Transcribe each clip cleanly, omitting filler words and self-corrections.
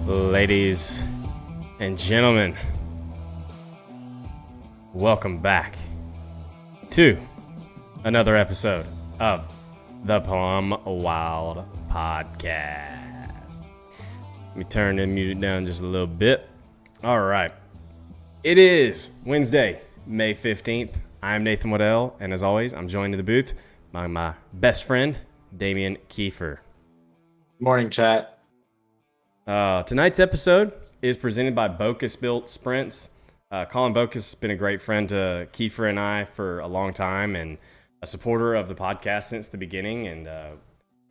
Ladies and gentlemen, welcome back to another episode of the Plum Wild Podcast. Let me turn the music down just a little bit. All right. It is Wednesday, May 15th. I'm Nathan Waddell, and as always, I'm joined in the booth by my best friend, Damian Kiefer. Morning, chat. Tonight's episode is presented by Bocus Built Sprints. Colin Bocus has been a great friend to Kiefer and I for a long time and a supporter of the podcast since the beginning. And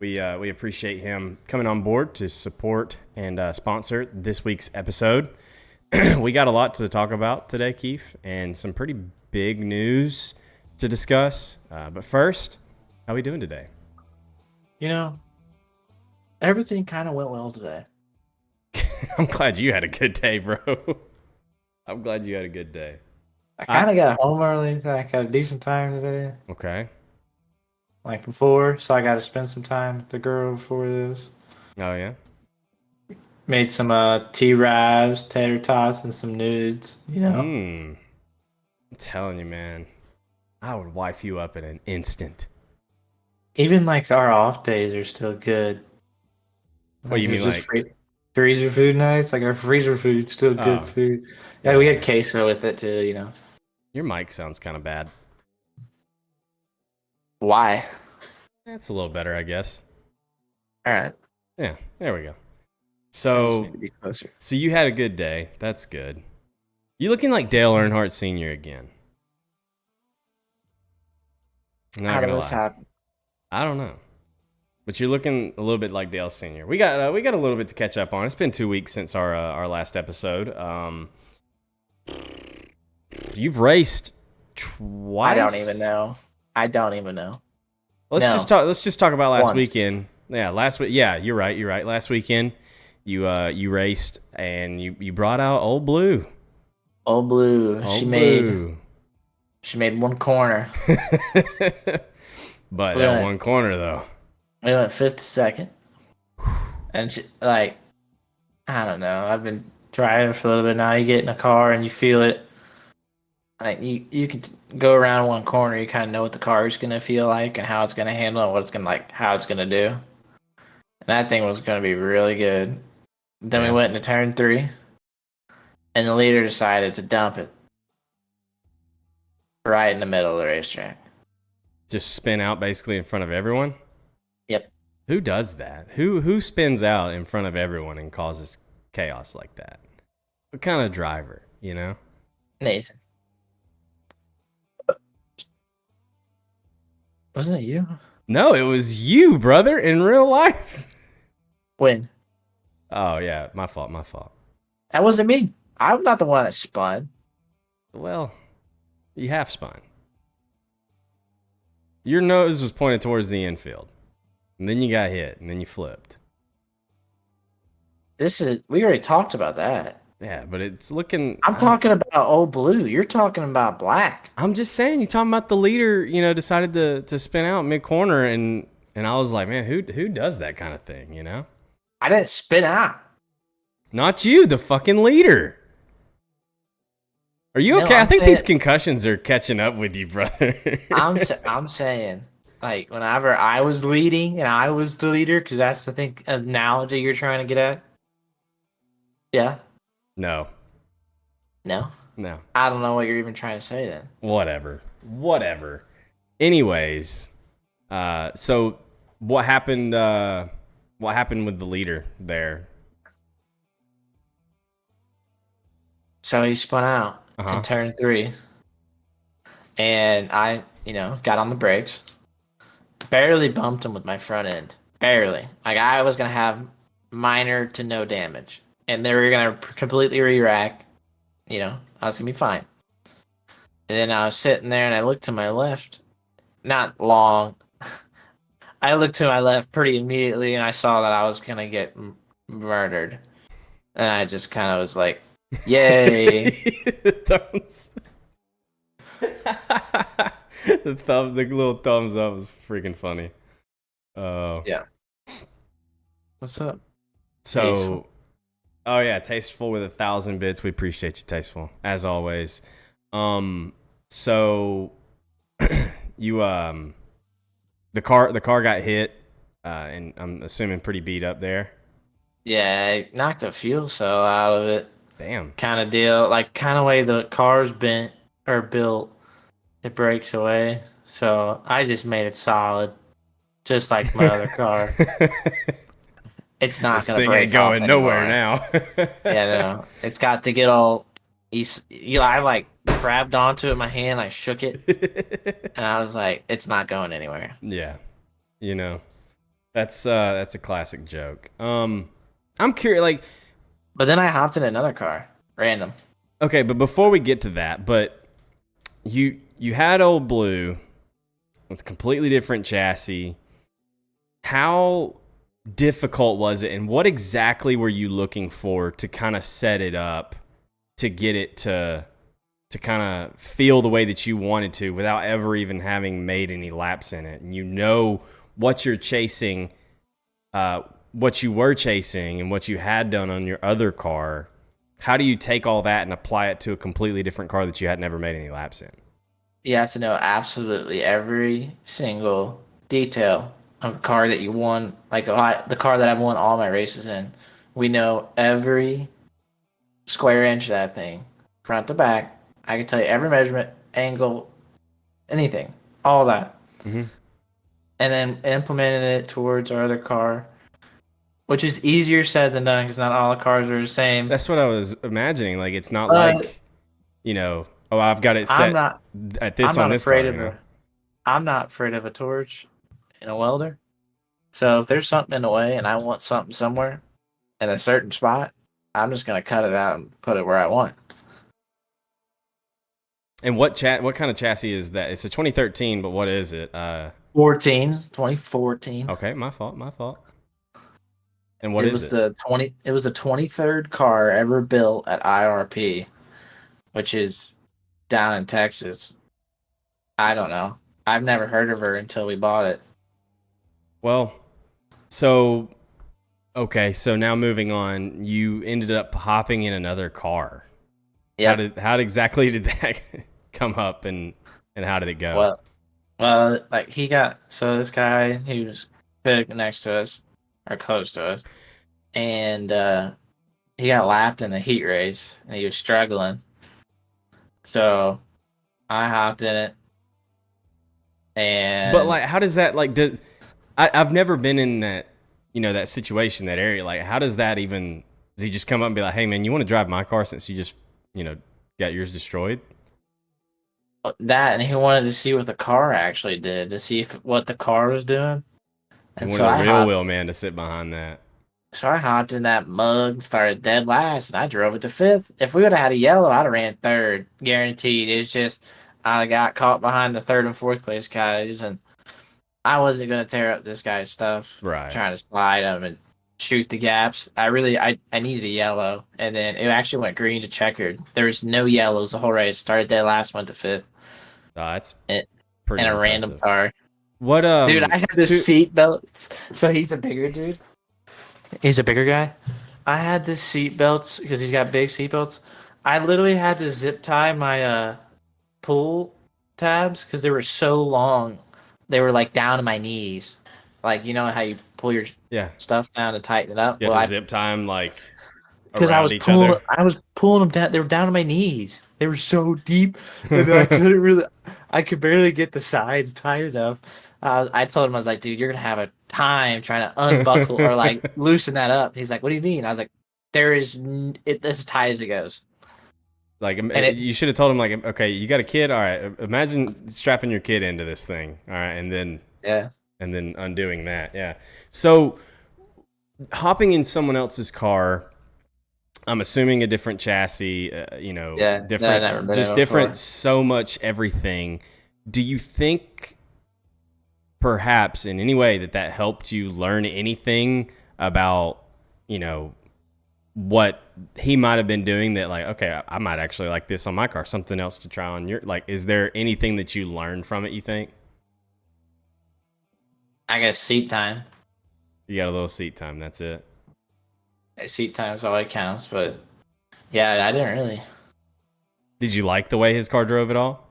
we appreciate him coming on board to support and sponsor this week's episode. We got a lot to talk about today, Keith, and some pretty big news to discuss. But first, how are we doing today? You know, everything kind of went well today. I'm glad you had a good day, bro. I'm glad you had a good day. I kind of got home early. So I got a decent time today. Okay. Like before, so I got to spend some time with the girl before this. Oh, yeah? Made some T-Rabs, tater tots, and some nudes, you know? I'm telling you, man. I would wife you up in an instant. Even like our off days are still good. What do you mean, like... freezer food nights? Like our freezer food's still good food. Yeah, we had queso with it too, you know? Your mic sounds kind of bad. Why? That's a little better, I guess. All right. Yeah, there we go. So you had a good day. That's good. You looking like Dale Earnhardt Sr. again. How did this happen? I don't know. But you're looking a little bit like Dale Sr. We got a little bit to catch up on. It's been 2 weeks since our last episode. You've raced twice. I don't even know. Let's just talk about last weekend. Yeah, last week. Yeah, you're right. Last weekend, you raced and you brought out Old Blue. Old Blue. She made one corner. But that one corner though. We went 52nd. And she, like, I don't know. I've been driving for a little bit now. You get in a car and you feel it. Like, you can go around one corner. You kind of know what the car is going to feel like and how it's going to handle and what it's going to, like, how it's going to do. And that thing was going to be really good. Then we went into turn 3. And the leader decided to dump it. Right in the middle of the racetrack. Just spin out basically in front of everyone? Yep. Who does that? Who spins out in front of everyone and causes chaos like that? What kind of driver, you know? Nathan. Wasn't it you? No, it was you, brother, in real life. When? Oh, yeah, my fault. That wasn't me. I'm not the one that spun. Well, you half spun. Your nose was pointed towards the infield. And then you got hit, and then you flipped. We already talked about that. Yeah, but it's looking... I'm talking about Old Blue. You're talking about Black. I'm just saying, you're talking about the leader, decided to spin out mid-corner, and I was like, man, who does that kind of thing, you know? I didn't spin out. Not you, the fucking leader. Are you okay? I think these concussions are catching up with you, brother. I'm saying... Like, whenever I was leading and I was the leader, because that's the analogy you're trying to get at. Yeah? No. No? No. I don't know what you're even trying to say then. Whatever. Anyways, so what happened with the leader there? So he spun out in turn 3. And I, got on the brakes. Barely bumped him with my front end. Barely. Like, I was going to have minor to no damage. And they were going to completely re-rack. I was going to be fine. And then I was sitting there and I looked to my left. Not long. I looked to my left pretty immediately and I saw that I was going to get murdered. And I just kind of was like, yay. Thumbs. The little thumbs up was freaking funny. Yeah. What's up? So Oh yeah, Tasteful with 1,000 bits. We appreciate you, Tasteful, as always. So you the car got hit, and I'm assuming pretty beat up there. Yeah, I knocked a fuel cell out of it. Damn. Kind of deal. Like, kind of way the car's bent or built, it breaks away. So I just made it solid, just like my other car. It's not This gonna thing ain't break off going nowhere anymore. now. Yeah, no, it's got to get all. I like grabbed onto it in my hand, I shook it, and I was like, "It's not going anywhere." Yeah, you know, that's a classic joke. I'm curious, like, But then I hopped in another car, random. okay, but before we get to that, but you had Old Blue. It's a completely different chassis. How difficult was it, and what exactly were you looking for to kind of set it up to get it to kind of feel the way that you wanted to without ever even having made any laps in it? And you know what you're chasing, what you were chasing, and what you had done on your other car. How do you take all that and apply it to a completely different car that you had never made any laps in? You have to know absolutely every single detail of the car that you won. Like the car that I've won all my races in. We know every square inch of that thing, front to back. I can tell you every measurement, angle, anything, all that. Mm-hmm. And then implemented it towards our other car, which is easier said than done because not all the cars are the same. That's what I was imagining. Like, it's not But like, oh, I've got it I'm set not. at I'm this on not this afraid car, of a. I'm not afraid of a torch in a welder. So if there's something in the way and I want something somewhere in a certain spot, I'm just gonna cut it out and put it where I want. And what kind of chassis is that? It's a 2013, but what is it? 2014. Okay, my fault, my fault. And what It is was it? it was the 23rd car ever built at IRP, which is down in Texas. I don't know. I've never heard of her until we bought it. Well, so okay, so now moving on, you ended up hopping in another car. Yep. How exactly did that come up, and how did it go? Well, like this guy he was put next to us or close to us, and he got lapped in the heat race, and he was struggling. So I hopped in it, But and like, how does that like? I've never been in that, that situation, that area. Like, how does that even? Does he just come up and be like, "Hey, man, you want to drive my car since you just, got yours destroyed?" and he wanted to see what the car actually did, to see what the car was doing. You And wanted so a real wheel man to sit behind that. I hopped in that mug, started dead last, and I drove it to fifth. If we would have had a yellow, I'd have ran third, guaranteed. It's just I got caught behind the third and fourth place guys, and I wasn't gonna tear up this guy's stuff, Right. trying to slide him and shoot the gaps. I needed a yellow, and then it actually went green to checkered. There was no yellows the whole race. Started dead last, went to fifth. That's In, pretty in a random impressive. car. What Dude, I had the seat belts. So he's a bigger dude. He's a bigger guy. I had the seat belts because he's got big seat belts. I literally had to zip tie my pull tabs because they were so long. They were like down to my knees. Like, you know how you pull your Yeah, stuff down to tighten it up? you have to zip tie them like Because around each other. I was pulling them down. They were down to my knees. They were so deep, and I couldn't really. I could barely get the sides tight enough. I told him, I was like, dude, you're gonna have a time trying to unbuckle or like loosen that up. He's like, what do you mean? I was like, it's as tight as it goes. Like, And it you should have told him, like, okay, you got a kid. All right, imagine strapping your kid into this thing. All right, and then yeah. undoing that. Yeah. So hopping in someone else's car, I'm assuming a different chassis, Yeah, that I've never different, been just in different, before. so much everything. Do you think perhaps in any way that helped you learn anything about, what he might have been doing that, like, okay, I might actually like this on my car, something else to try on your, like, is there anything that you learned from it, you think? I guess seat time. You got a little seat time, that's it. Seat time's all it counts, but yeah, I didn't really. Did you like the way his car drove at all?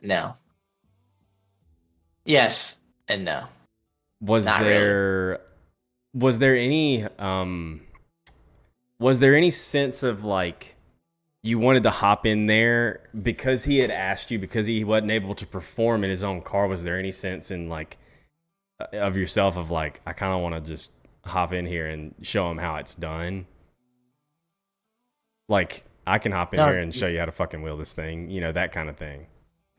No. Yes and no. Was Not really. there was there any was there any sense of like you wanted to hop in there because he had asked you because he wasn't able to perform in his own car? Was there any sense in like of yourself of like I kind of want to just hop in here and show him how it's done? Like I can hop in No, here and show you how to fucking wheel this thing, that kind of thing.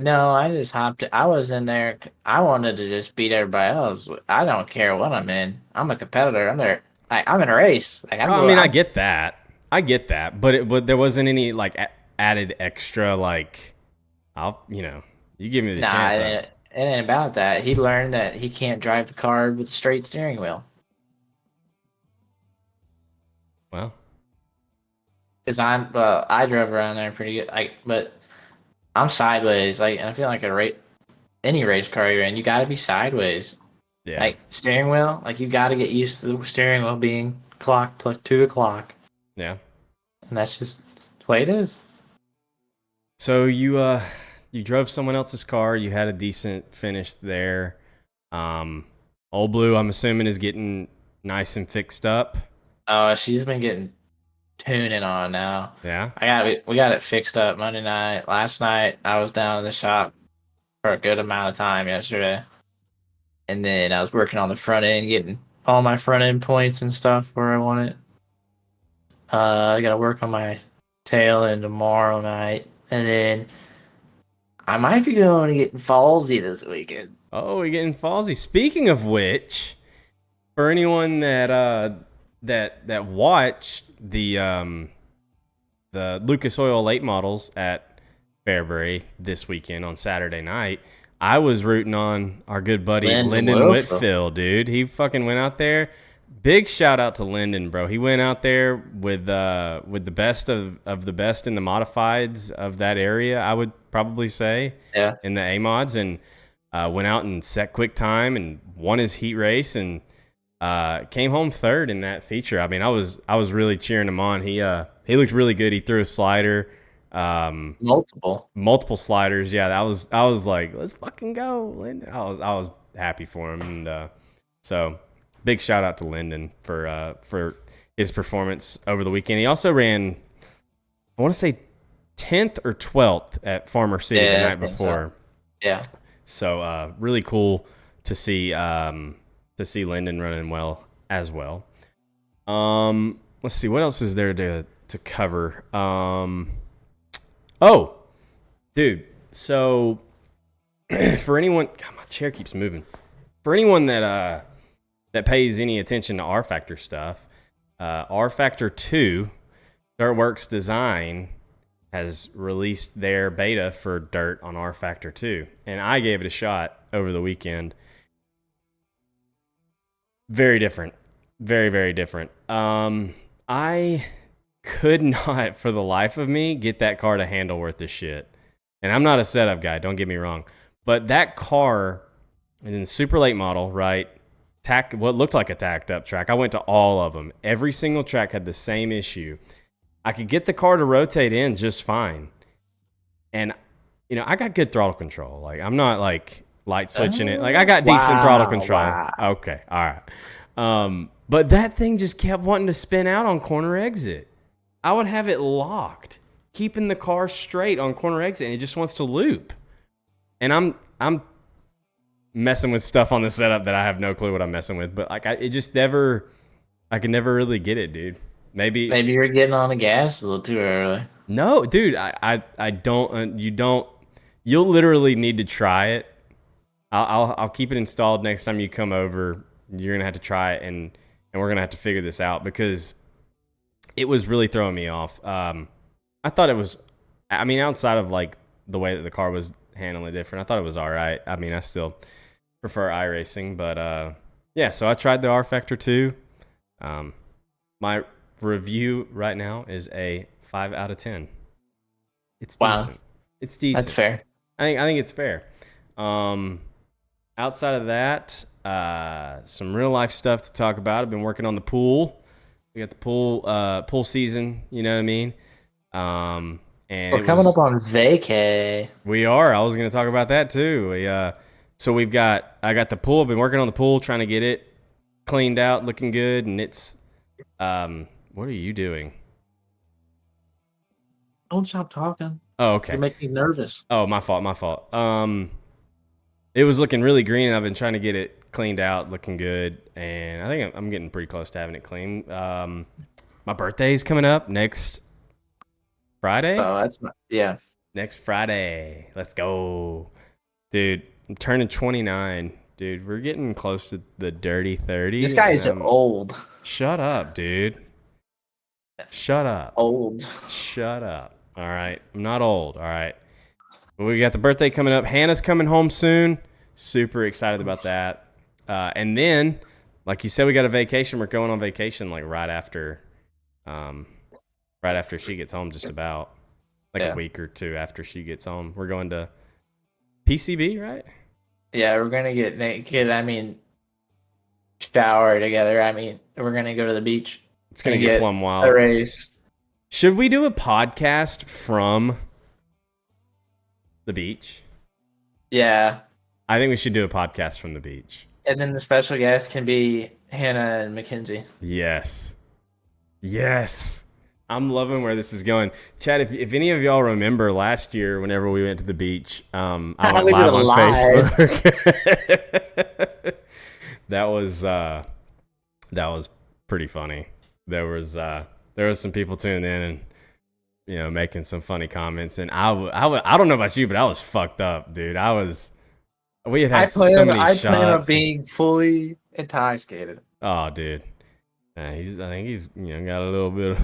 no, I just hopped. I was in there. I wanted to just beat everybody else. I don't care what I'm in. I'm a competitor. I'm there. I'm in a race. Like I'm I going. mean, I get that, but there wasn't any like added extra like you give me the Nah, chance. it ain't about that. He learned that he can't drive the car with a straight steering wheel. Well, Cause I drove around there pretty good. But I'm sideways. Like, and I feel like any race car you're in, you got to be sideways. yeah, Like steering wheel, like you got to get used to the steering wheel being clocked like to the clock, yeah. and that's just the way it is. So you drove someone else's car. You had a decent finish there. Um, Old Blue, I'm assuming, is getting nice and fixed up. Oh, she's been getting tuning on now. Yeah. We got it fixed up Monday night. Last night I was down in the shop for a good amount of time yesterday, and then I was working on the front end, getting all my front end points and stuff where I want it. I got to work on my tail end tomorrow night, and then I might be going to get Fallsy this weekend. Oh, we're getting Falsey. Speaking of which, for anyone that watched the Lucas Oil late models at Fairbury this weekend on Saturday night, I was rooting on our good buddy Lyndon Whitfield, dude. He fucking went out there. Big shout out to Lyndon, bro. He went out there with the best of the best in the modifieds of that area, I would probably say. Yeah. In the A mods, and went out and set quick time and won his heat race and came home third in that feature. I mean, I was really cheering him on. He looked really good. He threw a slider, multiple sliders. Yeah, I was like, let's fucking go, Lyndon. I was happy for him, and so big shout out to Lyndon for his performance over the weekend. He also ran, I want to say 10th or 12th at Farmer City the night before. So. Yeah. So really cool to see Lyndon running well as well. Let's see, what else is there to cover? Oh, dude. So for anyone, God, my chair keeps moving. For anyone that pays any attention to R Factor stuff, R Factor 2, Dirtworks Design has released their beta for Dirt on R Factor 2, and I gave it a shot over the weekend. Very different. Very, very different. I could not, for the life of me, get that car to handle worth the shit. And I'm not a setup guy, don't get me wrong. But that car, and then super late model, right? What looked like a tacked up track. I went to all of them. Every single track had the same issue. I could get the car to rotate in just fine. And, I got good throttle control. Like, I'm not, like, light switching it. Like, I got decent throttle control. Wow. Okay, all right. But that thing just kept wanting to spin out on corner exit. I would have it locked, keeping the car straight on corner exit, and it just wants to loop. And I'm messing with stuff on the setup that I have no clue what I'm messing with. But, like, I could never really get it, dude. Maybe you're getting on the gas a little too early. No, dude, I don't. You'll literally need to try it. I'll keep it installed next time you come over. You're gonna have to try it, and we're gonna have to figure this out because it was really throwing me off. I thought it was. I mean, outside of like the way that the car was handling it different, I thought it was all right. I mean, I still prefer iRacing, but yeah. So I tried the R Factor 2. My review right now is a 5 out of 10. It's decent. It's decent. That's fair. I think it's fair. Outside of that, some real life stuff to talk about. I've been working on the pool. We got the pool season. You know what I mean? And We're coming up on vacay. We are. I was going to talk about that too. So I got the pool. I've been working on the pool, trying to get it cleaned out, looking good, and it's. What are you doing? Don't stop talking. Oh, okay. You make me nervous. Oh, my fault. It was looking really green, and I've been trying to get it cleaned out, looking good, and I think I'm getting pretty close to having it clean. My birthday's coming up next Friday. Oh, that's not. Yeah. Next Friday. Let's go. Dude, I'm turning 29. Dude, we're getting close to the dirty 30. This guy is old. Shut up, dude. Shut up. Old. Shut up. All right. I'm not old. All right. But we got the birthday coming up. Hannah's coming home soon. Super excited about that. And then, like you said, we got a vacation. We're going on vacation like right after she gets home, just about. A week or two after she gets home. We're going to PCB, right? Yeah, we're going to get naked. I mean, shower together. I mean, we're going to go to the beach. It's going to get plumb wild. A race. Should we do a podcast from the beach? Yeah. I think we should do a podcast from the beach. And then the special guest can be Hannah and Mackenzie. Yes. I'm loving where this is going. Chad, if any of y'all remember last year whenever we went to the beach, I went live on Facebook. That was pretty funny. There was some people tuning in and making some funny comments, and I don't know about you, but I was fucked up, dude. We had so many shots. I plan on being fully intoxicated. Oh, dude. I think he's got a little bit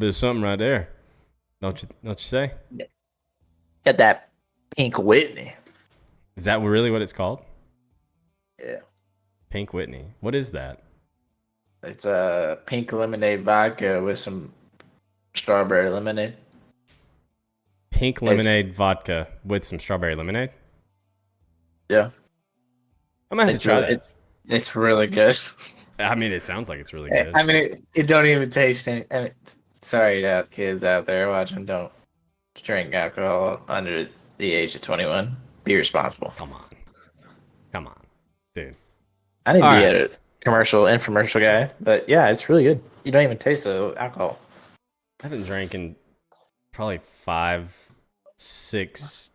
of something right there. Don't you say? Got that Pink Whitney. Is that really what it's called? Yeah. Pink Whitney. What is that? It's a pink lemonade vodka with some strawberry lemonade. Pink lemonade vodka with some strawberry lemonade? Yeah. I might have to try that. It's really good. I mean, it sounds like it's really good. I mean, it don't even taste any. I mean, sorry to kids out there watching. Don't drink alcohol under the age of 21. Be responsible. Come on, dude. I need to be a infomercial guy, but yeah, it's really good. You don't even taste the alcohol. I haven't drank in probably 5-6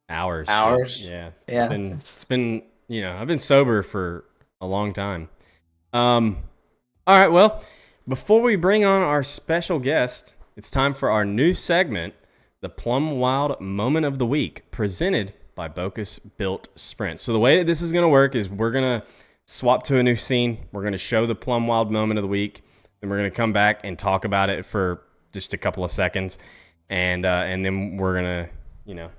hours. Hours? Yeah. It's been I've been sober for a long time. All right, well, before we bring on our special guest, it's time for our new segment, the Plum Wild Moment of the Week, presented by Bocus Built Sprints. So the way that this is going to work is we're going to swap to a new scene. We're going to show the Plum Wild Moment of the Week, then we're going to come back and talk about it for just a couple of seconds, and then we're going to,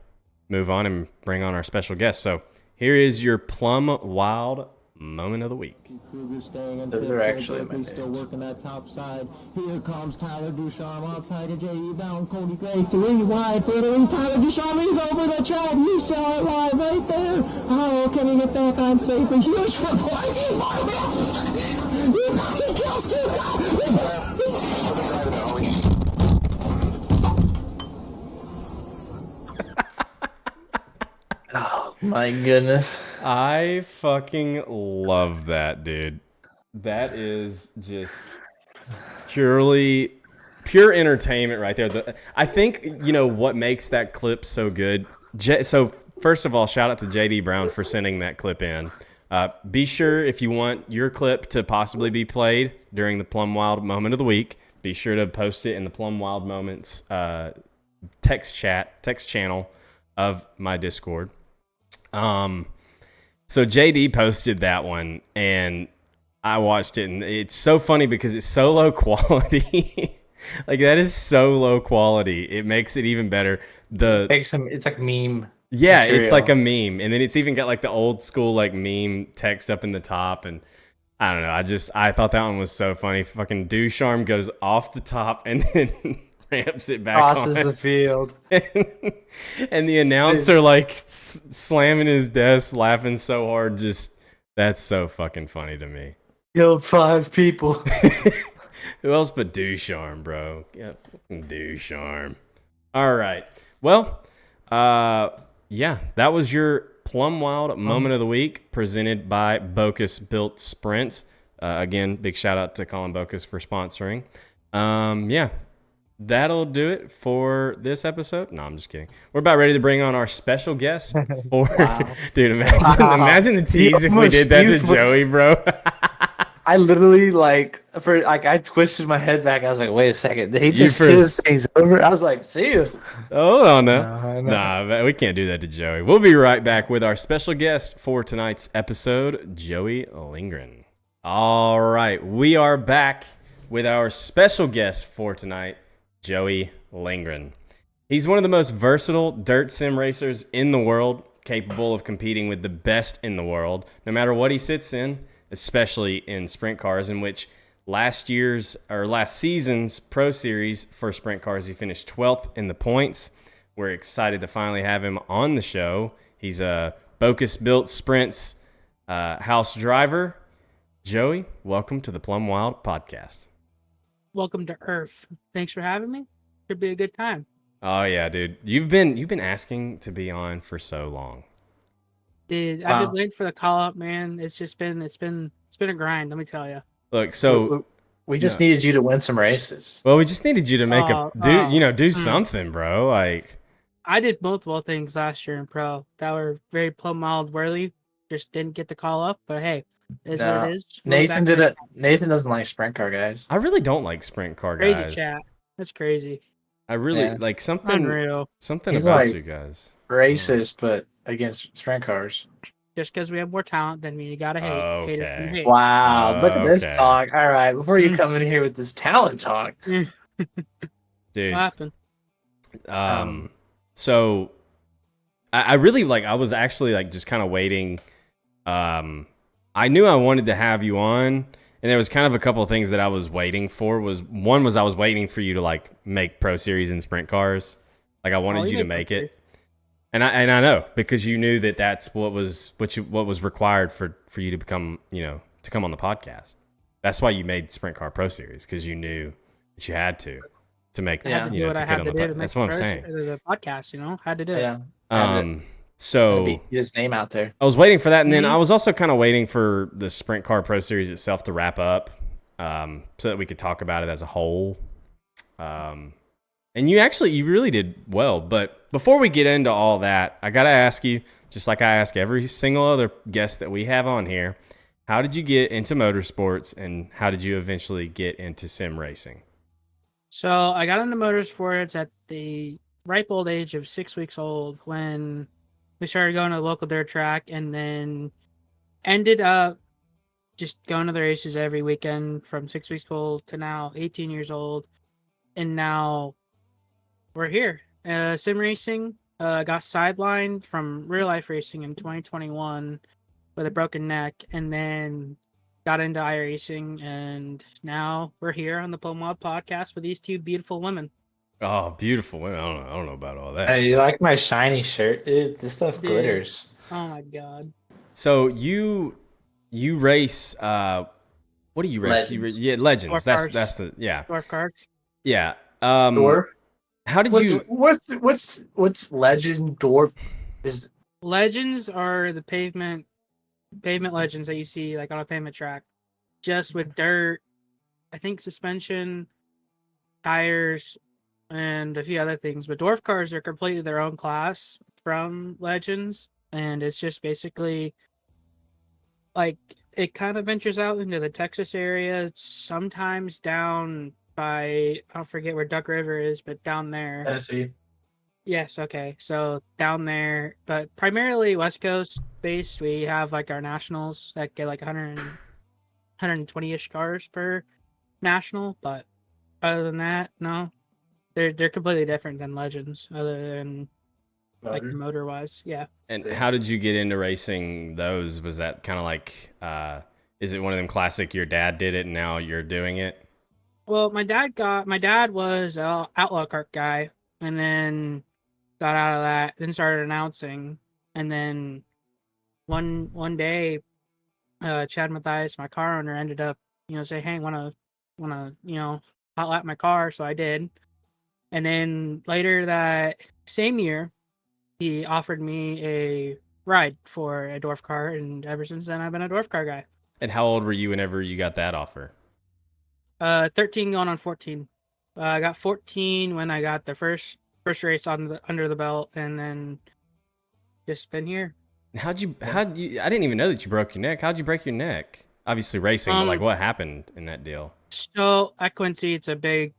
move on and bring on our special guest. So here is your Plum Wild Moment of the Week. Those are actually my still working that top side. Here comes Tyler Ducharme outside of J.E. bound. Cody Gray 3 wide for the lead. Tyler Ducharme is over the track. You saw it live right there. Oh, can he get back on safe? A huge for points. He kills Oh my goodness. I fucking love that, dude. That is just pure entertainment right there. I think, what makes that clip so good. So first of all, shout out to JD Brown for sending that clip in. Be sure, if you want your clip to possibly be played during the Plum Wild Moment of the Week, be sure to post it in the Plum Wild Moments text channel of my Discord. So JD posted that one, and I watched it, and it's so funny because it's so low quality. Like, that is so low quality. It makes it even better. It's like meme. Yeah, material. It's like a meme, and then it's even got like the old school like meme text up in the top, and I don't know. I thought that one was so funny. Fucking Ducharme goes off the top and then ramps it back crosses on. the field. And the announcer like slamming his desk, laughing so hard. Just, that's so fucking funny to me. Killed 5 people. Who else but Ducharme, bro? Yeah, Ducharme. All right. Well, yeah, that was your Plum Wild moment of the week presented by Bocus Built Sprints. Again, big shout out to Colin Bocus for sponsoring. Yeah, that'll do it for this episode. No, I'm just kidding. We're about ready to bring on our special guest for Wow. dude. Imagine the tease if we did that to Joey, bro. I literally I twisted my head back. I was like, wait a second. Did he just You his things over? I was like, see you. Oh no. No. Nah, we can't do that to Joey. We'll be right back with our special guest for tonight's episode, Joey Lingron. All right, we are back with our special guest for tonight, Joey Lingron. He's one of the most versatile dirt sim racers in the world, capable of competing with the best in the world, no matter what he sits in, especially in sprint cars, in which last season's Pro Series for sprint cars, he finished 12th in the points. We're excited to finally have him on the show. He's a Bocus Built Sprints house driver. Joey, welcome to the Plum Wild podcast. Welcome to Earth. Thanks for having me. Should be a good time. Oh yeah, dude. You've been asking to be on for so long. Dude, I've been waiting for the call up, man. It's been a grind, let me tell you. Look, so we just needed you to win some races. Well, we just needed you to make do something, bro. Like I did multiple things last year in pro that were very Plum Wild worthy. Just didn't get the call up, but hey, what it is. Nathan did it. Nathan doesn't like sprint car guys. I really don't like sprint car guys. Crazy chat. That's crazy. I really like something. Unreal. Something He's about like you guys. Racist, but against sprint cars. Just because we have more talent than me, you gotta hate. Okay. Hate is gonna hate. Wow, look at this Okay. talk. All right, before you come in here with this talent talk, Dude. What happened? So I really I was actually just kind of waiting. I knew I wanted to have you on, and there was kind of a couple of things that I was waiting for. One was I was waiting for you to make Pro Series in sprint cars. I wanted you to make it. And I know, because you knew that's what was required for you to become, to come on the podcast. That's why you made Sprint Car Pro Series, because you knew that you had to make that. That's what I'm saying. The podcast, had to do it. Yeah. So get his name out there. I was waiting for that, and then I was also kind of waiting for the Sprint Car Pro Series itself to wrap up, so that we could talk about it as a whole. And you really did well. But before we get into all that, I got to ask you, just like I ask every single other guest that we have on here, how did you get into motorsports, and how did you eventually get into sim racing? So I got into motorsports at the ripe old age of 6 weeks old when we started going to a local dirt track, and then ended up just going to the races every weekend from 6 weeks old to now 18 years old. And now we're here. Sim racing, got sidelined from real life racing in 2021 with a broken neck, and then got into iRacing, and now we're here on the Plum Wild podcast with these two beautiful women. Oh, beautiful women. I don't know about all that. Hey, you like my shiny shirt, dude? This stuff glitters. Oh my god. So you race what do you race? Legends. Legends. Dwarf That's cars. the Dwarf cars. Yeah. Dwarf. How did What's legend dwarf? Is Legends are the pavement legends that you see on a pavement track, just with dirt, I think suspension, tires, and a few other things. But dwarf cars are completely their own class from legends, and it's just basically it kind of ventures out into the Texas area, sometimes down by, I don't forget where Duck River is, but down there. Tennessee. Yes, okay. So down there, but primarily West Coast based. We have our nationals that get 120-ish cars per national, but other than that, no. They're completely different than legends, other than motor wise. Yeah. And how did you get into racing those? Was that kind of is it one of them classic your dad did it and now you're doing it? Well, my dad was an outlaw kart guy, and then got out of that, then started announcing, and then one day Chad Mathias, my car owner, ended up, say, hey, wanna, hot my car, so I did. And then later that same year, he offered me a ride for a dwarf car, and ever since then, I've been a dwarf car guy. And how old were you whenever you got that offer? 13 going on 14. I got 14 when I got the first race under the belt, and then just been here. How'd you? I didn't even know that you broke your neck. How'd you break your neck? Obviously racing, but like what happened in that deal? So at Quincy, it's a big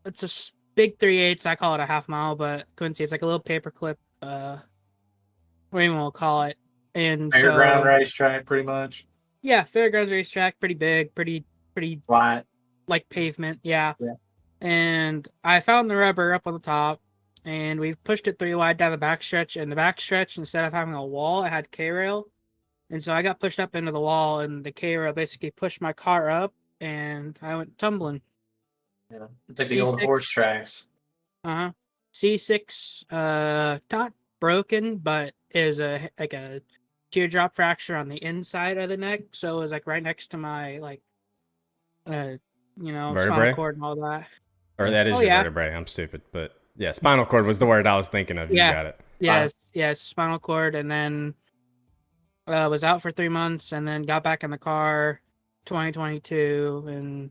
3/8. I call it a half mile, but Quincy, it's like a little paperclip. What do you want to call it? And fairground racetrack, pretty much. Yeah, fairgrounds racetrack, pretty big, pretty flat, like pavement. Yeah. And I found the rubber up on the top, and we've pushed it 3 wide down the backstretch. And the backstretch, instead of having a wall, it had K-rail. And so I got pushed up into the wall, and the K-rail basically pushed my car up, and I went tumbling. Yeah, it's like the old horse tracks. C6, not broken, but is a teardrop fracture on the inside of the neck. So it was like right next to my vertebrae? Spinal cord and all that. Or that is your vertebrae. I'm stupid, but yeah, spinal cord was the word I was thinking of. You got it. Yes, spinal cord, and then was out for 3 months, and then got back in the car 2022, and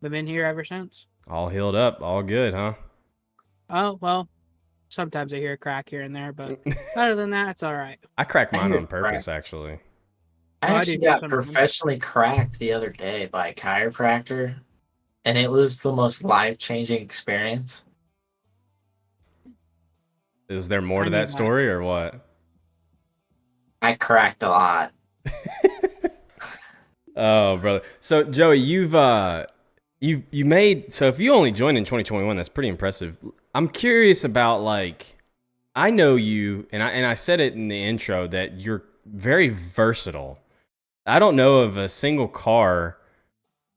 I've been here ever since. All healed up, all good, huh? Oh, well, sometimes I hear a crack here and there, but other than that, it's all right. I cracked mine on purpose, actually. I actually got professionally cracked the other day by a chiropractor, and it was the most life-changing experience. Is there more to that story, or what? I cracked a lot. Oh, brother. So, Joey, you made, so if you only joined in 2021, that's pretty impressive. I'm curious about, like, I know you, and I said it in the intro that you're very versatile. I don't know of a single car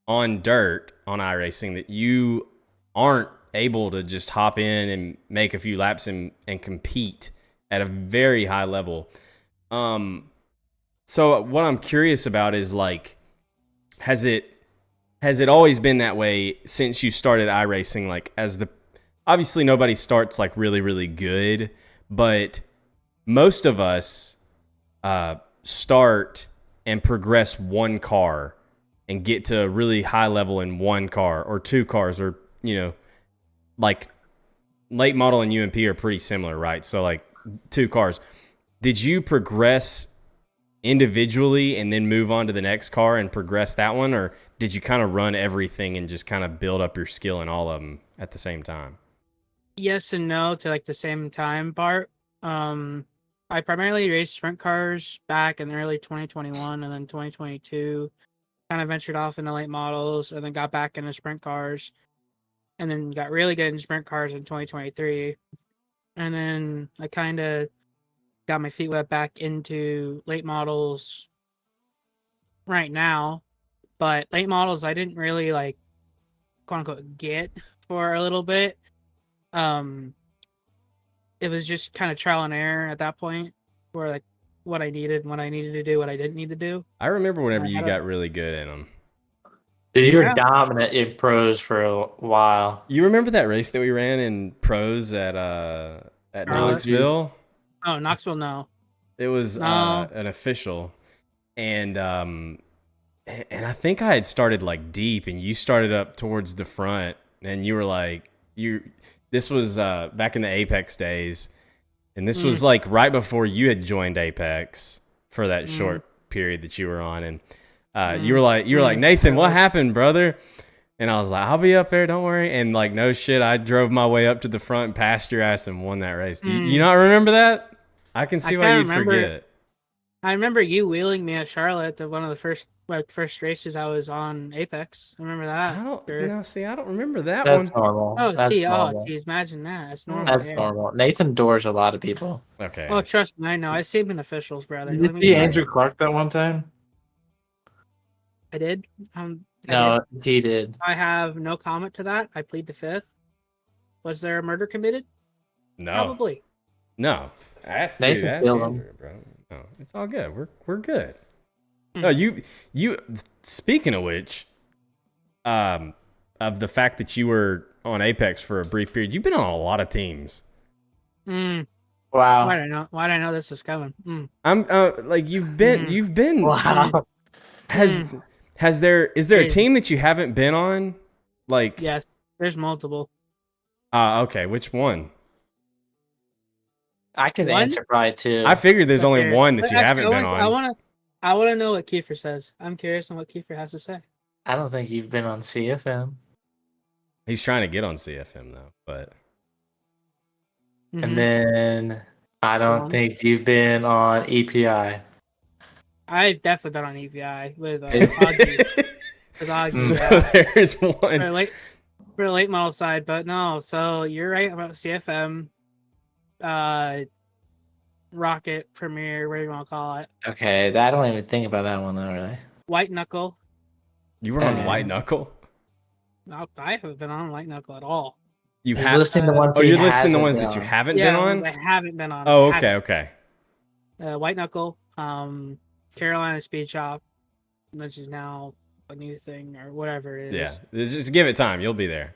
on dirt on iRacing that you aren't able to just hop in and make a few laps and compete at a very high level. So what I'm curious about is, like, has it always been that way since you started iRacing? Like, obviously nobody starts like really, really good, but most of us start and progress one car and get to a really high level in one car or two cars, or, like late model and UMP are pretty similar, right? So like 2 cars. Did you progress individually and then move on to the next car and progress that one, or did you kind of run everything and just kind of build up your skill in all of them at the same time? Yes and no to like the same time part. I primarily raced sprint cars back in early 2021, and then 2022 kind of ventured off into late models, and then got back into sprint cars, and then got really good in sprint cars in 2023. And then I kind of got my feet wet back into late models right now. But late models, I didn't really, like, quote unquote, get for a little bit. It was just kind of trial and error at that point, for like what I needed to do, what I didn't need to do. I remember whenever you got really good in them. Dude, you were dominant in pros for a while. You remember that race that we ran in pros at Knoxville? Oh, Knoxville, no. It was an official, and I think I had started like deep, and you started up towards the front, and you were like, this was back in the Apex days, and this was like right before you had joined Apex for that short period that you were on, and you were like, Nathan, what happened, brother? And I was like, I'll be up there, don't worry. And like, no shit, I drove my way up to the front and passed your ass and won that race. Do you not remember that? I can see why you'd forget. I remember you wheeling me at Charlotte at one of the first races I was on Apex. I remember that. I don't remember that That's one. normal. Oh, That's normal. Geez, imagine that. That's normal. That's normal. Nathan doors a lot of people. Okay. Oh, trust me, I know. I see him in officials, brother. Did you see Andrew Clark that one time? I did. No, he did. I have no comment to that. I plead the fifth. Was there a murder committed? No. Probably. No. That's Nathan Andrew, him. bro. No, it's all good. We're good. No, you. Speaking of which, of the fact that you were on Apex for a brief period, you've been on a lot of teams. Mm. Wow. Why did I know this was coming? I'm like you've been. Wow. Has is there a Crazy. team that you haven't been on? Like Yes, there's multiple. Okay, which one? I could One? answer probably two. I figured there's only Okay. one that you Actually, haven't been on. I wanna know what Kiefer says. I'm curious on what Kiefer has to say. I don't think you've been on CFM. He's trying to get on CFM though, but And then I don't Plum. think you've been on EPI. I've definitely been on EPI with Augie. With Augie, so yeah. there's one. For the late model side, but no. So you're right about CFM, Rocket, Premiere, whatever you want to call it. Okay, I don't even think about that one though, really. White Knuckle. You were on White Knuckle? No, I haven't been on White Knuckle at all. You He's have listing the ones. Oh, he you're listing the hasn't ones been that you on. haven't Yeah, been the on? ones I haven't been on. Oh, okay. White Knuckle, Carolina Speed Shop, which is now a new thing or whatever it is. Yeah, just give it time. You'll be there.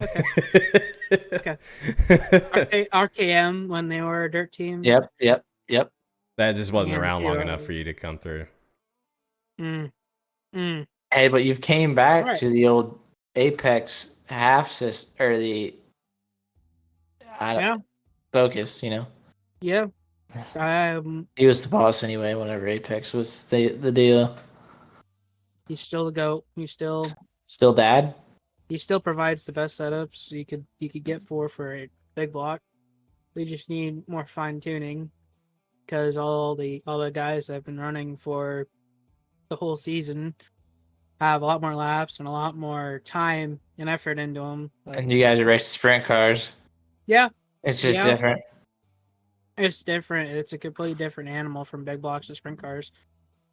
Okay. Okay. RKM when they were a dirt team. Yep. That just wasn't And around long Hero. enough for you to come through. Hey, but you've came back Right. to the old Apex half system or the Focus. You know, Yeah. he was the boss anyway. Whenever Apex was the deal. He's still the GOAT. Still dad. He still provides the best setups you could get for a big block. We just need more fine tuning because all the guys that have been running for the whole season have a lot more laps and a lot more time and effort into them. And you guys are racing sprint cars. Yeah, It's just Yeah. different. it's different. It's a completely different animal from big blocks to sprint cars.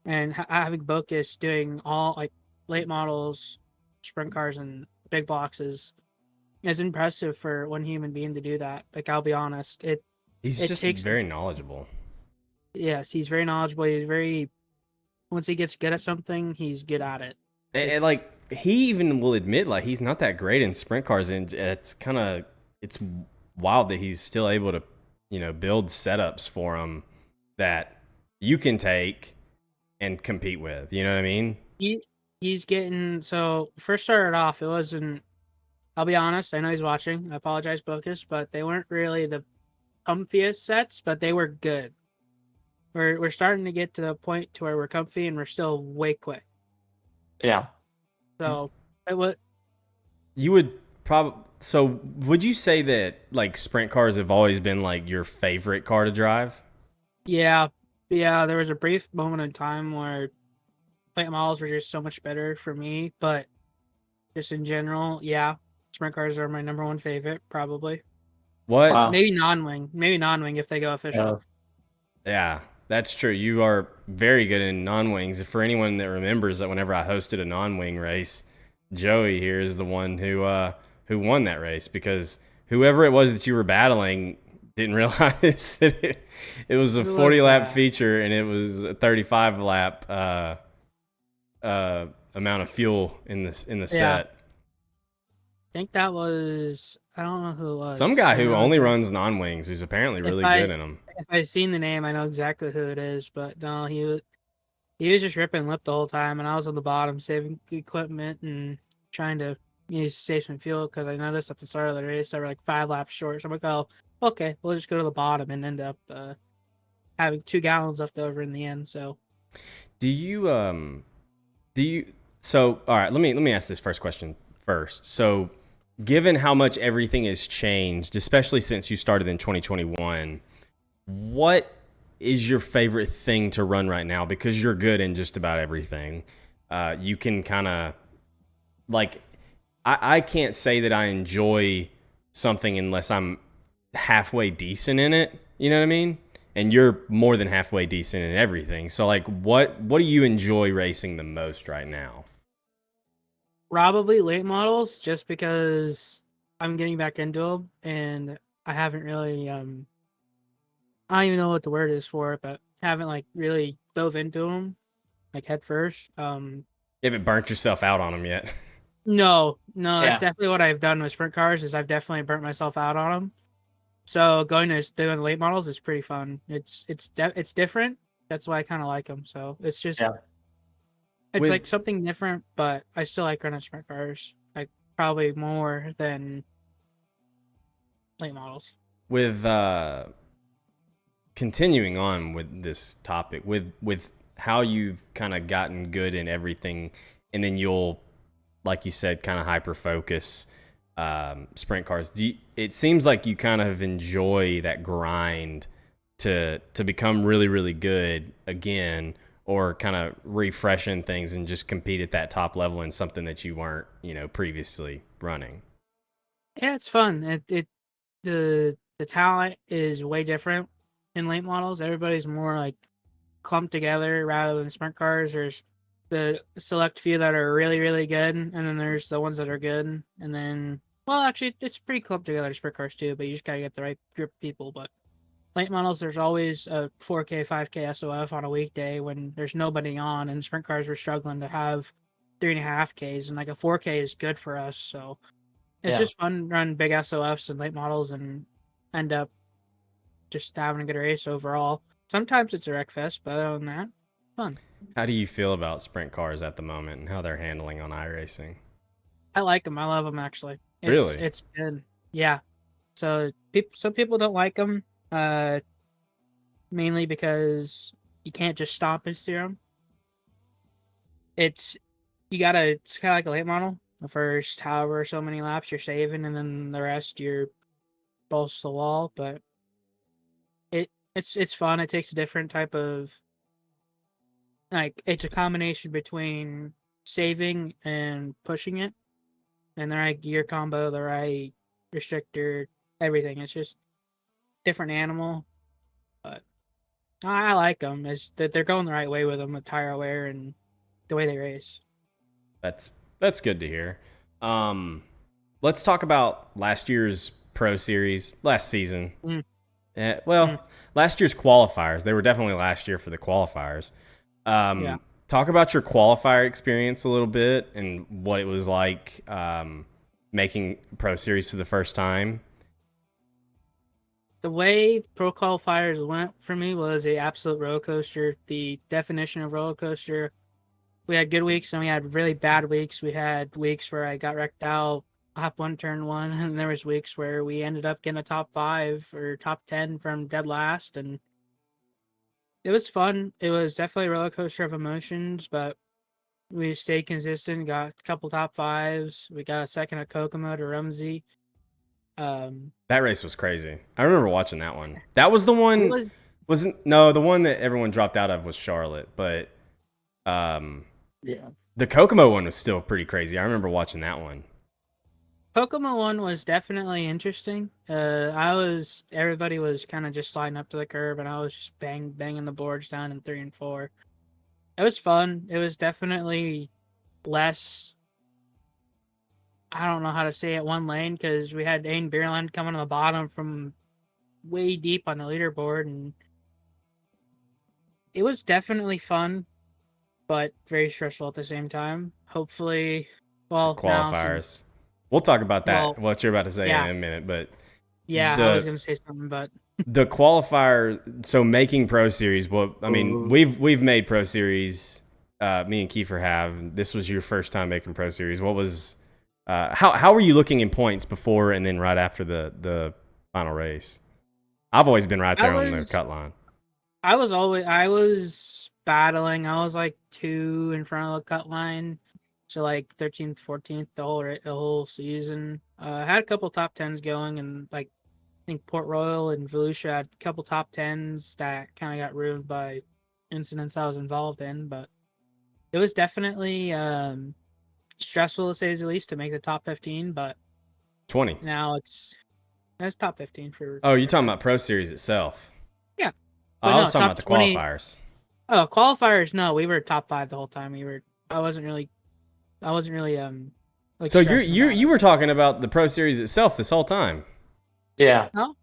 And having Bocus doing all like late models, sprint cars, and big blocks is impressive for one human being to do that. Like, I'll be honest, He's It just takes- very knowledgeable. yes, he's very knowledgeable. He's very, once he gets good at something, he's good at it. And like he even will admit, like he's not that great in sprint cars, and it's wild that he's still able to, build setups for him that you can take and compete with. You know what I mean? He's getting, so first started off, it wasn't, I'll be honest, I know he's watching, I apologize, Bocus, but they weren't really the comfiest sets, but they were good. We're starting to get to the point to where we're comfy and we're still way quick. Yeah. So it was, You would probably. So would you say that like sprint cars have always been like your favorite car to drive? yeah, there was a brief moment in time where late models were just so much better for me, but just in general, yeah, sprint cars are my number one favorite, probably. What? Wow. Maybe non-wing if they go official. Yeah, that's true. You are very good in non-wings. For anyone that remembers that whenever I hosted a non-wing race, Joey here is the one who won that race, because whoever it was that you were battling didn't realize that it was a 40-lap feature and it was a 35-lap amount of fuel in the set. I think that was, I don't know who it was. Some guy who only runs non-wings, who's apparently really good in them. If I've seen the name, I know exactly who it is, but no, he was just ripping lip the whole time, and I was on the bottom saving equipment and trying to save some fuel, because I noticed at the start of the race they were like 5 laps short. So I'm like, oh, okay, we'll just go to the bottom and end up having 2 gallons left over in the end. So, so all right, let me ask this first question first. So, given how much everything has changed, especially since you started in 2021, what is your favorite thing to run right now? Because you're good in just about everything. You can kind of like, I can't say that I enjoy something unless I'm halfway decent in it. You know what I mean? And you're more than halfway decent in everything. So like, what do you enjoy racing the most right now? probably late models, just because I'm getting back into them, and I haven't really I don't even know what the word is for it, but haven't like really dove into them like head first. You haven't burnt yourself out on them yet. No, Yeah. that's definitely what I've done with sprint cars. Is I've definitely burnt myself out on them. So going to doing late models is pretty fun. It's different. That's why I kind of like them. So it's just it's like something different, but I still like running sprint cars. Like probably more than late models. With continuing on with this topic, with how you've kind of gotten good in everything, and then you'll, like you said, kind of hyper focus sprint cars. It seems like you kind of enjoy that grind to become really, really good again, or kind of refreshing things and just compete at that top level in something that you weren't, previously running. Yeah, it's fun. The talent is way different in late models. Everybody's more like clumped together rather than sprint cars. There's the select few that are really, really good, and then there's the ones that are good, and then, well, actually, it's pretty clumped together sprint cars too, but you just gotta get the right group of people. But late models, there's always a 4K, 5K SOF on a weekday when there's nobody on, and sprint cars were struggling to have 3.5Ks, and like a 4K is good for us. So it's just fun to run big SOFs and late models and end up just having a good race overall. Sometimes it's a wreck fest, but other than that, fun. How do you feel about sprint cars at the moment and how they're handling on iRacing? I like them. I love them, actually. Really? It's good. Yeah. So some people don't like them, mainly because you can't just stop and steer them. It's kind of like a late model. The first however so many laps you're saving, and then the rest you're balls to the wall. But it's fun. It takes a different type of, like, it's a combination between saving and pushing it, and the right gear combo, the right restrictor, everything. It's just different animal, but I like them. Is that they're going the right way with them, with tire wear and the way they race. That's good to hear. Let's talk about last year's Pro Series, last season. Last year's qualifiers. They were definitely last year for the qualifiers. Talk about your qualifier experience a little bit and what it was like making Pro Series for the first time. The way Pro qualifiers went for me was an absolute roller coaster. The definition of roller coaster. We had good weeks and we had really bad weeks. We had weeks where I got wrecked out, hop one, turn one, and there was weeks where we ended up getting a top 5 or top 10 from dead last, and it was fun. It was definitely a roller coaster of emotions, but we stayed consistent, got a couple top 5s. We got a second at Kokomo to Rumsey. That race was crazy. I remember watching that one. That was the one. The one that everyone dropped out of was Charlotte, but the Kokomo one was still pretty crazy. I remember watching that one. Kokomo one was definitely interesting. Everybody was kind of just sliding up to the curb, and I was just banging the boards down in 3 and 4. It was fun. It was definitely less, I don't know how to say it, one lane, because we had Aiden Beerland coming on the bottom from way deep on the leaderboard, and it was definitely fun, but very stressful at the same time. Hopefully, qualifiers. We'll talk about that. What you're about to say in a minute, but I was going to say something, but the qualifier. So making Pro Series. Well, I mean, we've made Pro Series. Me and Kiefer have. This was your first time making Pro Series. What was? How were you looking in points before and then right after the final race? I've always been right there on the cut line. I was battling. I was like 2 in front of the cut line. So like 13th, 14th, the whole season. I had a couple top 10s going, and like I think Port Royal and Volusia had a couple top 10s that kind of got ruined by incidents I was involved in. But it was definitely stressful, to say the least, to make the top 15. But 20. now it's top 15 for. Oh, you're talking about Pro Series itself? Yeah. I was talking about the 20... qualifiers. Oh, qualifiers? No, we were top 5 the whole time. I wasn't really like, so you were talking about the Pro Series itself this whole time. Yeah. No.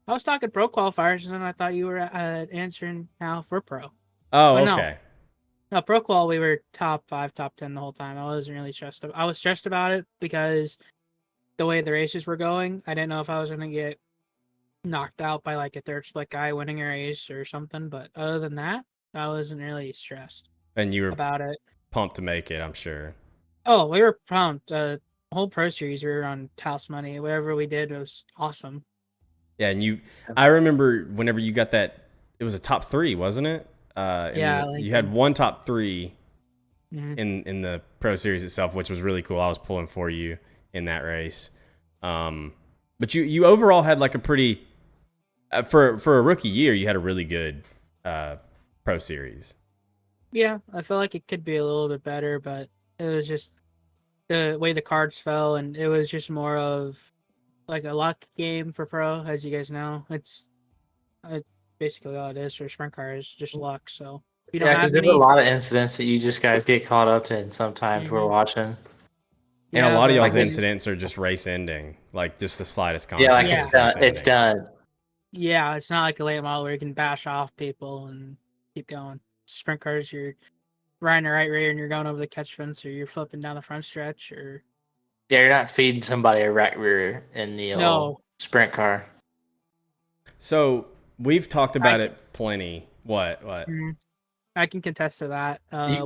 I was talking Pro qualifiers, and then I thought you were answering now for Pro. Oh, But no, okay. no, pro qual we were top 5, top 10 the whole time. I wasn't really stressed. I was stressed about it because the way the races were going, I didn't know if I was gonna get knocked out by like a third split guy winning a race or something. But other than that, I wasn't really stressed And you were about it. pumped to make it, I'm sure. Oh, we were pumped. Whole pro series we were on house money. Whatever we did was awesome. Yeah, and I remember whenever you got that, it was a top 3, wasn't it? Yeah, You had one top 3 Mhm. in the pro series itself, which was really cool. I was pulling for you in that race. But you overall had like a pretty for a rookie year, you had a really good pro series. Yeah, I feel like it could be a little bit better, but it was just the way the cards fell, and it was just more of like a luck game for pro, as you guys know. It's basically all it is for sprint cars, just luck. So if you don't Yeah, because have there's a any, lot of incidents that you just guys get caught up in sometimes we're Mhm. watching. And a yeah, lot of but y'all's Like, incidents are just race ending, like just the slightest Yeah, contact. like is it's done. race It's ending. done. yeah, it's not like a late model where you can bash off people and keep going. Sprint cars, you're riding the right rear and you're going over the catch fence, or you're flipping down the front stretch, or Yeah, you're not feeding somebody a right rear in the old no. sprint car. So we've talked I about can, it plenty. What? Mhm. I can contest to that. You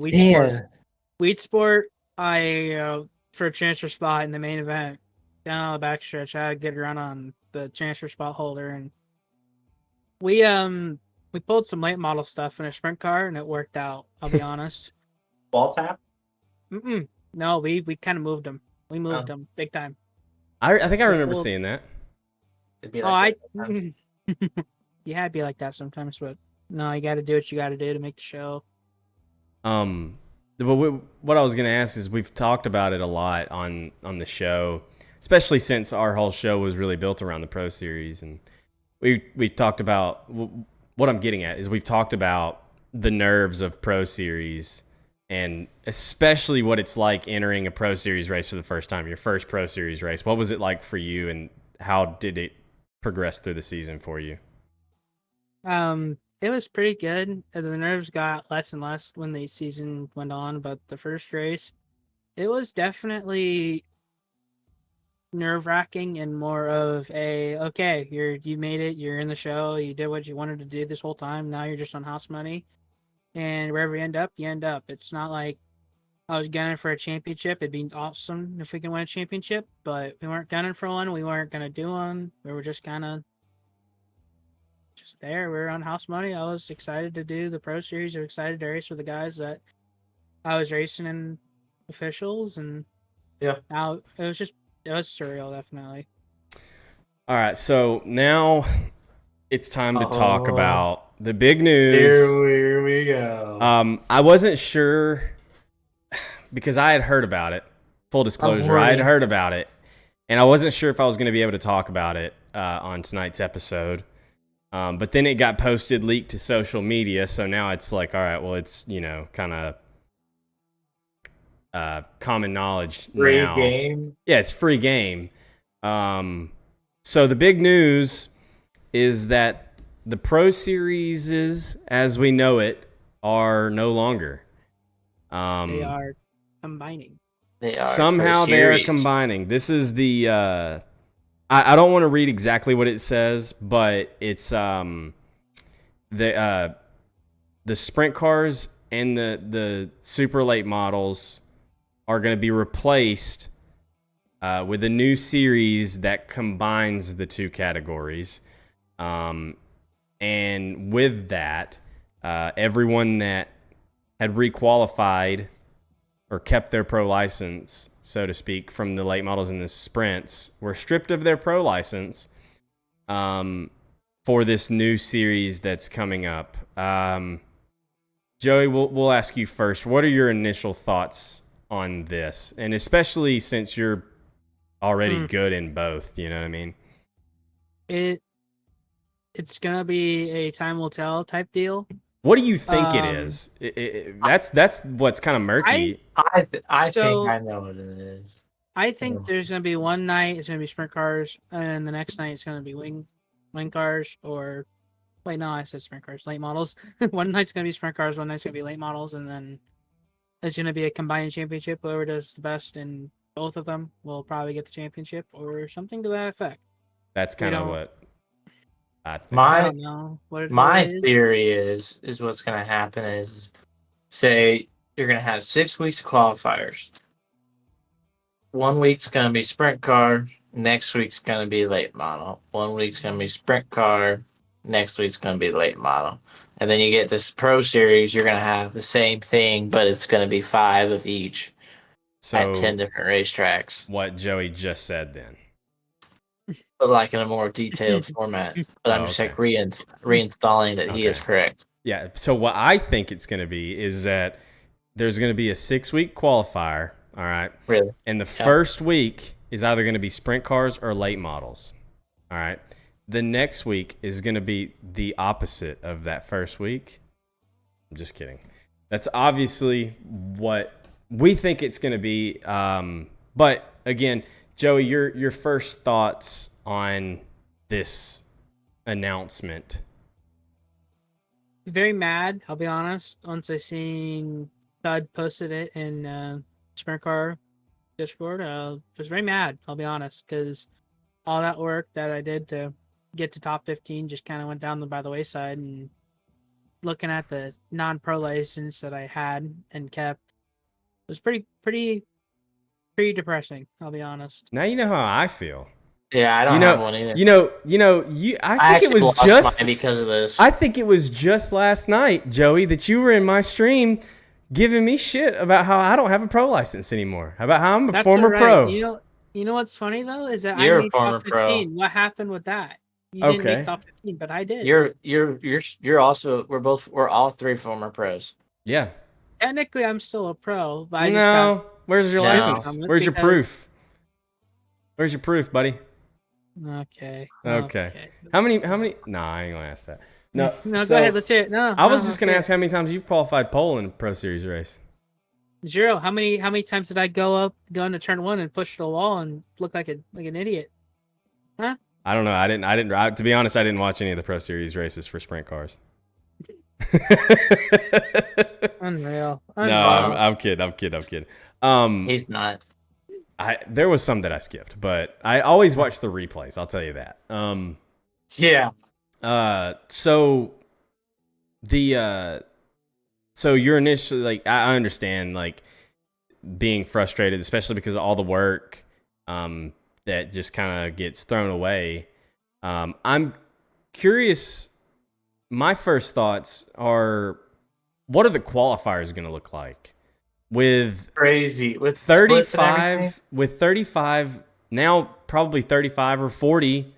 Weed Sport, I for a transfer spot in the main event down on the backstretch, I had a good run on the transfer spot holder, and we pulled some late model stuff in a sprint car, and it worked out. I'll be honest. ball tap? No, we kind of moved them. We moved Oh. them big time. I think I We remember pulled. seeing that. It'd be Oh, like I. that sometimes. Yeah, I'd be like that sometimes, but no, you got to do what you got to do to make the show. But what I was gonna ask is we've talked about it a lot on the show, especially since our whole show was really built around the Pro Series, and we talked about what I'm getting at is we've talked about the nerves of Pro Series, and especially what it's like entering a Pro Series race for the first time, your first Pro Series race. What was it like for you, and how did it progress through the season for you? It was pretty good. The nerves got less and less when the season went on, but the first race, it was definitely nerve wracking and more of a okay, you made it, you're in the show, you did what you wanted to do this whole time. Now you're just on house money, and wherever you end up, you end up. It's not like I was gunning for a championship. It'd be awesome if we can win a championship, but we weren't gunning for one. We weren't gonna do one. We were just kind of just there. We were on house money. I was excited to do the pro series. I was excited to race with the guys that I was racing in officials, and Yeah. now it was surreal, definitely. All right, so now it's time to talk Oh. about the big news. Here we go. I wasn't sure because I had heard about it. Full disclosure, I had heard about it, and I wasn't sure if I was going to be able to talk about it on tonight's episode. But then it got posted, leaked to social media, so now it's like, all right, well, it's kind of common knowledge Free now. game. Yeah, it's free game. So the big news is that the Pro Series, as we know it, are no longer. They are combining. They are Somehow Pro they are Series. combining. This is the I don't want to read exactly what it says, but it's the sprint cars and the super late models are going to be replaced with a new series that combines the two categories. And with that, everyone that had requalified or kept their pro license, so to speak, from the late models and the sprints were stripped of their pro license for this new series that's coming up. Joey, we'll ask you first. What are your initial thoughts on this? And especially since you're already good in both, you know what I mean? It's gonna be a time will tell type deal. What do you think it is? That's what's kind of murky. I think So- I know what it is. I think there's gonna be one night it's gonna be sprint cars, and the next night it's gonna be wing cars or Wait, no, I said sprint cars, late models. One night's gonna be sprint cars, one night's gonna be late models, and then it's gonna be a combined championship. Whoever does the best in both of them will probably get the championship or something to that effect. That's kind of what I think. I My don't know what it my is. theory is what's gonna happen is, say you're gonna have 6 weeks of qualifiers. 1 week's gonna be sprint car, next week's gonna be late model. 1 week's gonna be sprint car, next week's gonna be late model. And then you get this pro series, you're gonna have the same thing, but it's gonna be 5 of each at 10 different racetracks. What Joey just said then. But like in a more detailed format. But I'm just like reinstalling that he is correct. Yeah. So what I think it's going to be is that there's going to be a 6-week qualifier. All right. Really? And the first week is either going to be sprint cars or late models. All right. The next week is going to be the opposite of that first week. I'm just kidding. That's obviously what we think it's going to be. But again, Joey, your first thoughts on this announcement? Very mad, I'll be honest. Once I seen Thud posted it in Sprint Car Discord, was very mad, I'll be honest, because all that work that I did to get to top 15 just kind of went down by the wayside. And looking at the non-pro license that I had and kept, it was pretty depressing, I'll be honest. Now you know how I feel. Yeah, I don't have one either. I think it was just because of this. I think it was just last night, Joey, that you were in my stream giving me shit about how I don't have a pro license anymore. About how I'm a former pro. You know what's funny though is that You're I made a former top 15. What happened with that? You didn't make top 15, but I did. You're also we're all 3 former pros. Yeah. Technically, I'm still a pro, but I just got. Where's your license? Where's your proof? Where's your proof, buddy? Okay. How many? Nah, I ain't gonna ask that. No, go ahead. Let's hear it. No, I was just gonna ask how many times you've qualified pole in a Pro Series race. 0. How many times did I go into turn 1 and push the wall and look like an idiot? Huh? I don't know. I didn't. To be honest, I didn't watch any of the Pro Series races for sprint cars. Unreal. No, I'm kidding. He's not. There was some that I skipped, but I always watch the replays. I'll tell you that. Yeah. So you're initially I understand being frustrated, especially because of all the work that just kind of gets thrown away. I'm curious. My first thoughts are, what are the qualifiers going to look like? With crazy with 35 now, probably 35 or 40,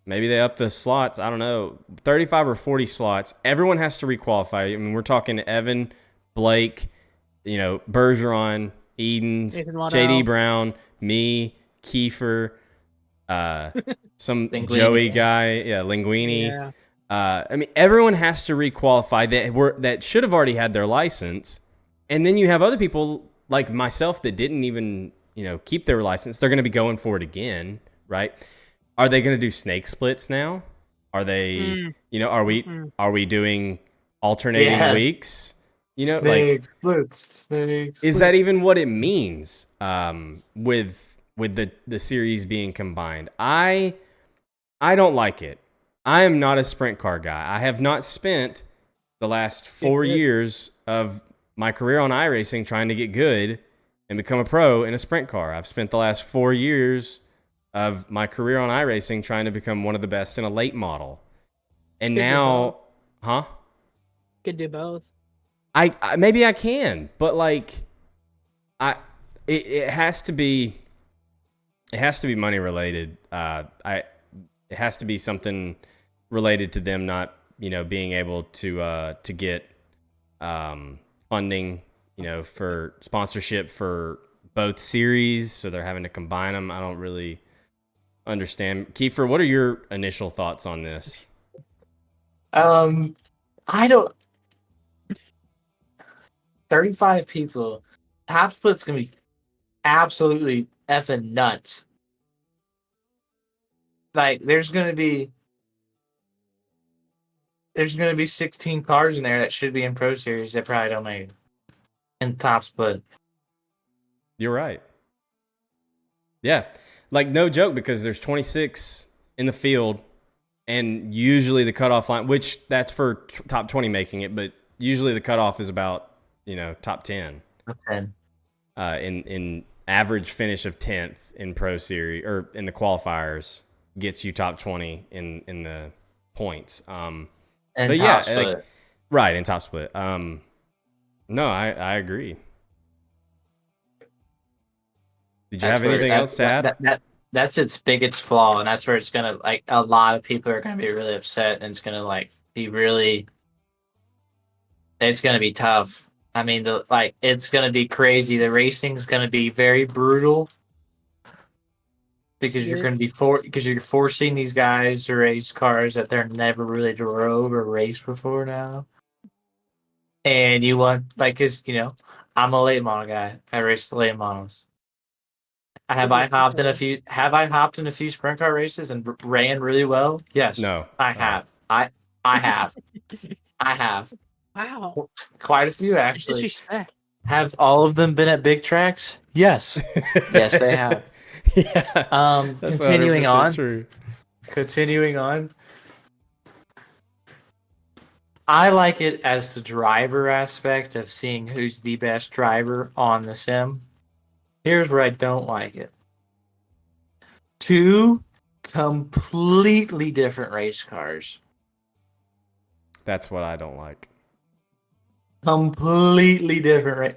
maybe they up the slots, I don't know, 35 or 40 slots. Everyone has to requalify. I mean, we're talking Evan, Blake, Bergeron, Edens, JD Brown, me, Kiefer, some Linguini. Joey guy, Linguini. I mean, everyone has to requalify that should have already had their license. And then you have other people like myself that didn't even, keep their license. They're going to be going for it again, right? Are they going to do snake splits now? Are they, are we doing alternating weeks? Snake splits. Is that even what it means with the series being combined? I don't like it. I am not a sprint car guy. I have not spent the last 4 years of my career on iRacing trying to get good and become a pro in a sprint car. I've spent the last 4 years of my career on iRacing trying to become one of the best in a late model. And now, Could do both. I maybe I can, but it has to be money related. It has to be something related to them not, being able to get funding, for sponsorship for both series, so they're having to combine them. I don't really understand. Kiefer, what are your initial thoughts on this? I don't. 35 people. Top split's gonna be absolutely effing nuts. There's gonna be there's going to be 16 cars in there that should be in Pro Series that probably don't make it in top split. You're right. Yeah. Like, no joke, because there's 26 in the field, and usually the cutoff line, which that's for top 20 making it, but usually the cutoff is about, top 10. Okay. In average finish of 10th in Pro Series or in the qualifiers gets you top 20 in the points. And but top split. Like, right, in top split. No, I agree. Did you have anything else to add? That's its biggest flaw, and that's where it's gonna, like, a lot of people are gonna be really upset, and it's gonna, like, be really. It's gonna be tough. I mean, it's gonna be crazy. The racing's gonna be very brutal because you're forcing these guys to race cars that they're never really drove or raced before now. And you want, like, cause I'm a late model guy. I race the late models. Have I hopped in a few sprint car races and ran really well? Yes. No. I have. I have. I have. Wow. Quite a few, actually. Disrespect. Have all of them been at big tracks? Yes. Yes, they have. Yeah. Continuing on. True. Continuing on. I like it as the driver aspect of seeing who's the best driver on the sim. Here's where I don't like it. 2 completely different race cars. That's what I don't like. Completely different.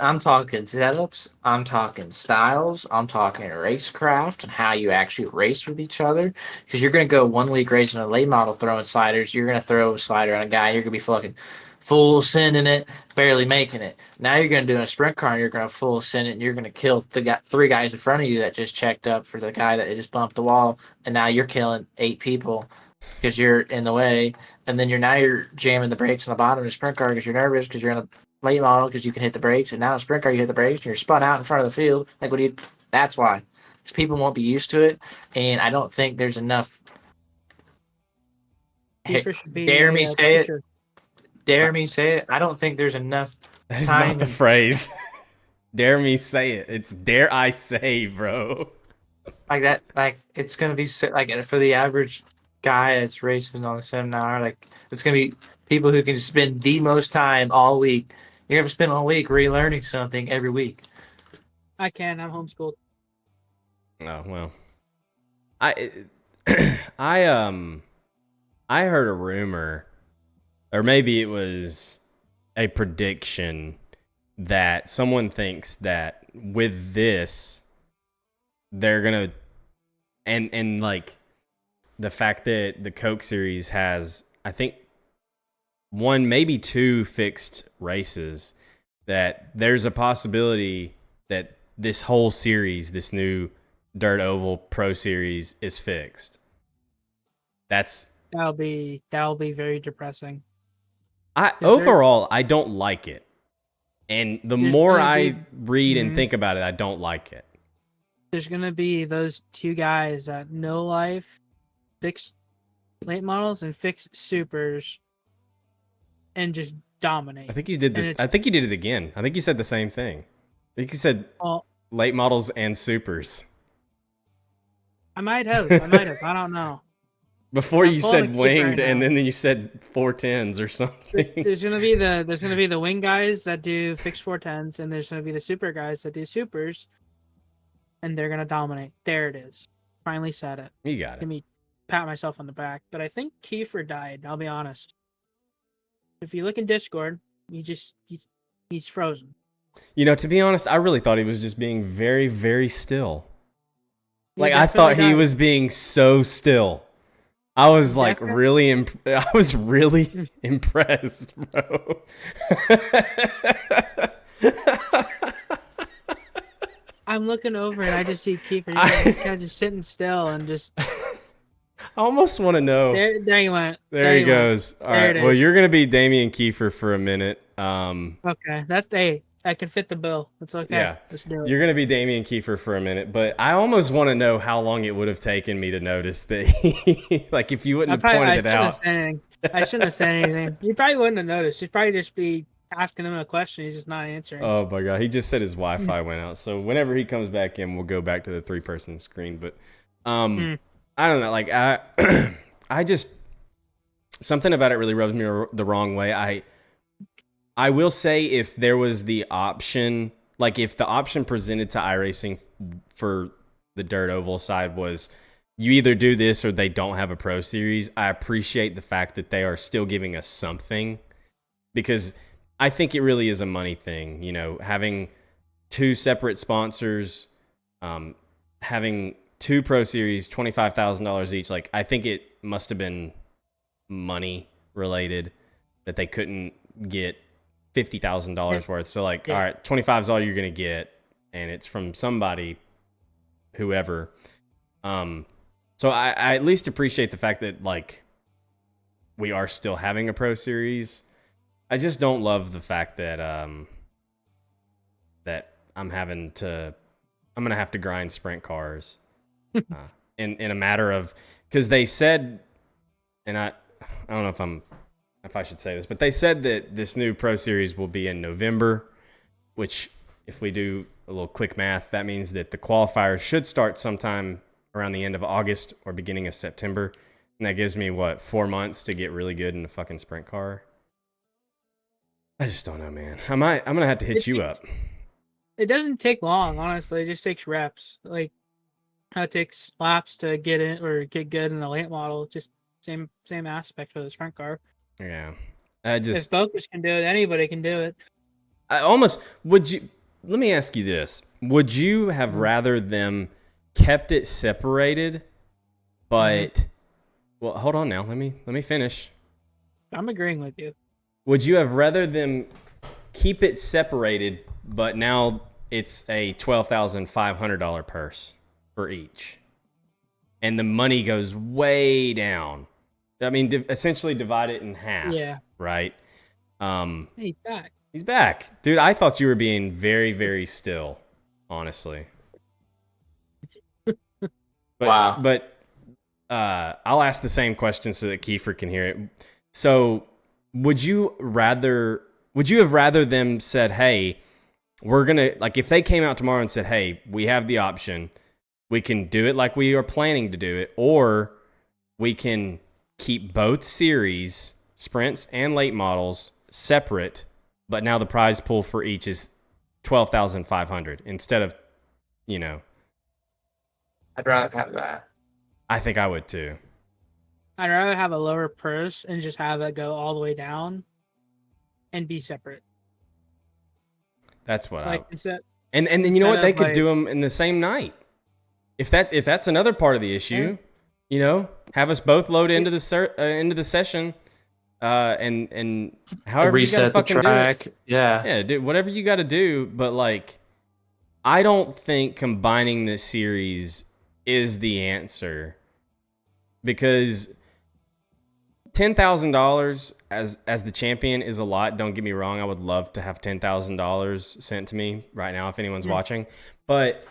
I'm talking setups. I'm talking styles. I'm talking racecraft and how you actually race with each other. Because you're going to go 1 week racing a late model throwing sliders. You're going to throw a slider on a guy. You're going to be fucking full sending it, barely making it. Now you're going to do a sprint car and you're going to full send it and you're going to kill the 3 guys in front of you that just checked up for the guy that just bumped the wall. And now you're killing 8 people because you're in the way. And then you're jamming the brakes on the bottom of the sprint car because you're nervous because you're in a late model because you can hit the brakes. And now in a sprint car, you hit the brakes and you're spun out in front of the field. Like, that's why. Because people won't be used to it. And I don't think there's enough. Dare me say it. Dare me say it. I don't think there's enough. That is not the phrase. Dare me say it. It's dare I say, bro. Like that. Like, it's going to be like for the average guy that's racing on the seminar, like, it's gonna be people who can spend the most time all week. You're gonna spend all week relearning something every week. I'm homeschooled. Oh well. I heard a rumor, or maybe it was a prediction, that someone thinks that with this they're gonna and like the fact that the Coke series has, I think, 1, maybe 2 fixed races, that there's a possibility that this whole series, this new Dirt Oval Pro Series, is fixed. That'll be very depressing. I don't like it. And the more I read and think about it, I don't like it. There's gonna be those 2 guys that know life, fix late models and fix supers, and just dominate. I think you did it again. I think you said the same thing. I think you said late models and supers. I might have. I don't know. Before you said winged, and then you said 410s or something. There's gonna be the wing guys that do fixed 410s, and there's gonna be the super guys that do supers, and they're gonna dominate. There it is. Finally said it. You got it. Give me pat myself on the back, but I think Kiefer died. I'll be honest. If you look in Discord, he's frozen. To be honest, I really thought he was just being very, very still. Like, I thought he was being so still. I was like really impressed, bro. I'm looking over and I just see Kiefer. He's kind of just sitting still and just. I almost want to know. There he went. There he goes. All right. Well, you're gonna be Damian Kiefer for a minute. Okay, I can fit the bill. It's okay. Yeah, let's do it. You're gonna be Damian Kiefer for a minute, but I almost want to know how long it would have taken me to notice that. Like, if you wouldn't have pointed it out. I shouldn't have said anything. You probably wouldn't have noticed. You'd probably just be asking him a question. He's just not answering. Oh my god, he just said his Wi-Fi went out. So whenever he comes back in, we'll go back to the 3-person screen. But I don't know. Like I just something about it really rubs me the wrong way. I will say if there was the option, like if the option presented to iRacing for the dirt oval side was you either do this or they don't have a pro series, I appreciate the fact that they are still giving us something, because I think it really is a money thing, you know, having 2 separate sponsors, having 2 pro series, $25,000 each. Like, I think it must have been money related that they couldn't get $50,000 worth. So like, all right, 25 is all you're going to get. And it's from somebody, whoever. So I at least appreciate the fact that like we are still having a pro series. I just don't love the fact that that I'm going to have to grind sprint cars in a matter of, because they said, and I don't know if I should say this, but they said that this new pro series will be in November, which if we do a little quick math, that means that the qualifiers should start sometime around the end of August or beginning of September. And that gives me, 4 months to get really good in a fucking sprint car. I just don't know, man. I'm going to have to hit you up. It doesn't take long, honestly. It just takes reps. Like, how it takes laps to get in or get good in a late model. Just same aspect of the sprint car. Yeah. If Focus can do it, anybody can do it. Let me ask you this. Would you have rather them kept it separated, but, well, hold on now. Let me finish. I'm agreeing with you. Would you have rather them keep it separated, but now it's a $12,500 purse for each, and the money goes way down? I mean, essentially divide it in half. Yeah. Right. He's back. He's back, dude. I thought you were being very, very still, honestly. Wow. But I'll ask the same question so that Kiefer can hear it. So, would you have rather them said, "Hey, we're gonna," like, if they came out tomorrow and said, "Hey, we have the option, we can do it like we are planning to do it, or we can keep both series, sprints and late models, separate, but now the prize pool for each is $12,500 instead of, you know." I'd rather have that. I think I would too. I'd rather have a lower purse and just have it go all the way down and be separate. That's what like, and then you know what, they could do them in the same night. If that's another part of the issue, you know, have us both load into the session, and however reset you gotta fucking the track. do it. Yeah, do whatever you got to do. But like, I don't think combining this series is the answer, because $10,000 as the champion is a lot. Don't get me wrong. I would love to have $10,000 sent to me right now if anyone's watching. But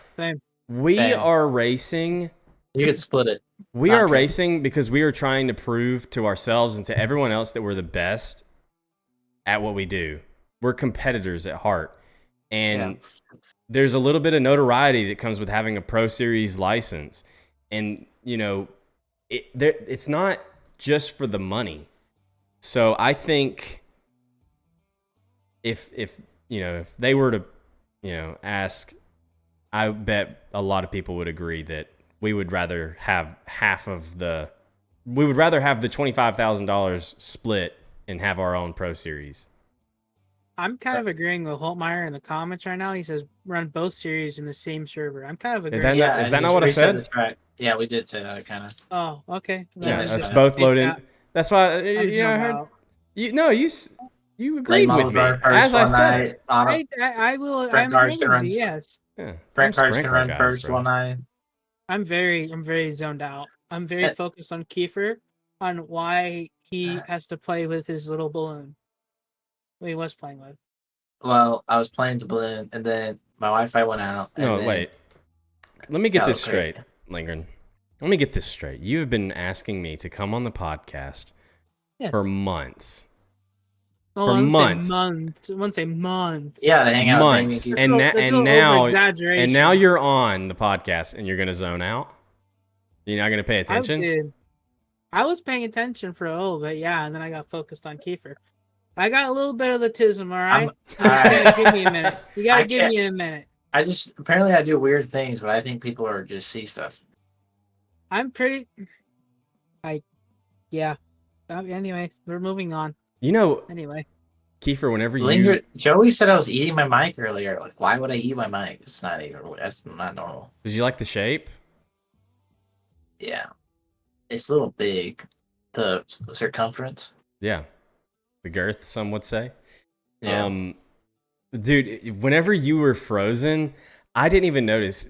we are racing. You could split it. We are racing because we are trying to prove to ourselves and to everyone else that we're the best at what we do. We're competitors at heart. And there's a little bit of notoriety that comes with having a Pro Series license. And, you know, it's not just for the money. So I think if they were to, you know, ask, I bet a lot of people would agree that we would rather have the $25,000 split and have our own Pro Series. I'm kind of agreeing with Holtmeyer in the comments right now. He says run both series in the same server. I'm kind of agreeing. Is that not what I said? Yeah, we did say that kind of. Oh, okay. Yeah, that's both loading. That's why I heard. You agreed with me. As I said, I will. Brent Cars can run. Yes. Yeah. Brent Cars can run first one night. I'm very zoned out. I'm very focused on Kiefer, on why he has to play with his little balloon. Who he was playing with. Well, I was playing the balloon, and then my Wi-Fi went out. Wait. Let me get this straight, Lingron. Let me get this straight. You have been asking me to come on the podcast Yes. For months. Oh, For I wouldn't months. say months. I wouldn't say months. Yeah, they hang out with Months. Amy. And There's no now over-exaggeration. and now you're on the podcast and you're gonna zone out. You're not gonna pay attention. I was paying attention for a little bit, yeah, and then I got focused on Kiefer. I got a little bit of the tism, all right? You gotta give me a minute. You gotta give me a minute. Apparently I do weird things, but I think people are just see stuff. I'm pretty. Yeah. Anyway, we're moving on. You know, Anyway, Kiefer, whenever you Joey said I was eating my mic earlier. Like, why would I eat my mic? That's not normal. Did you like the shape? Yeah. It's a little big. The circumference. Yeah. The girth, some would say. Yeah. Dude, whenever you were frozen, I didn't even notice.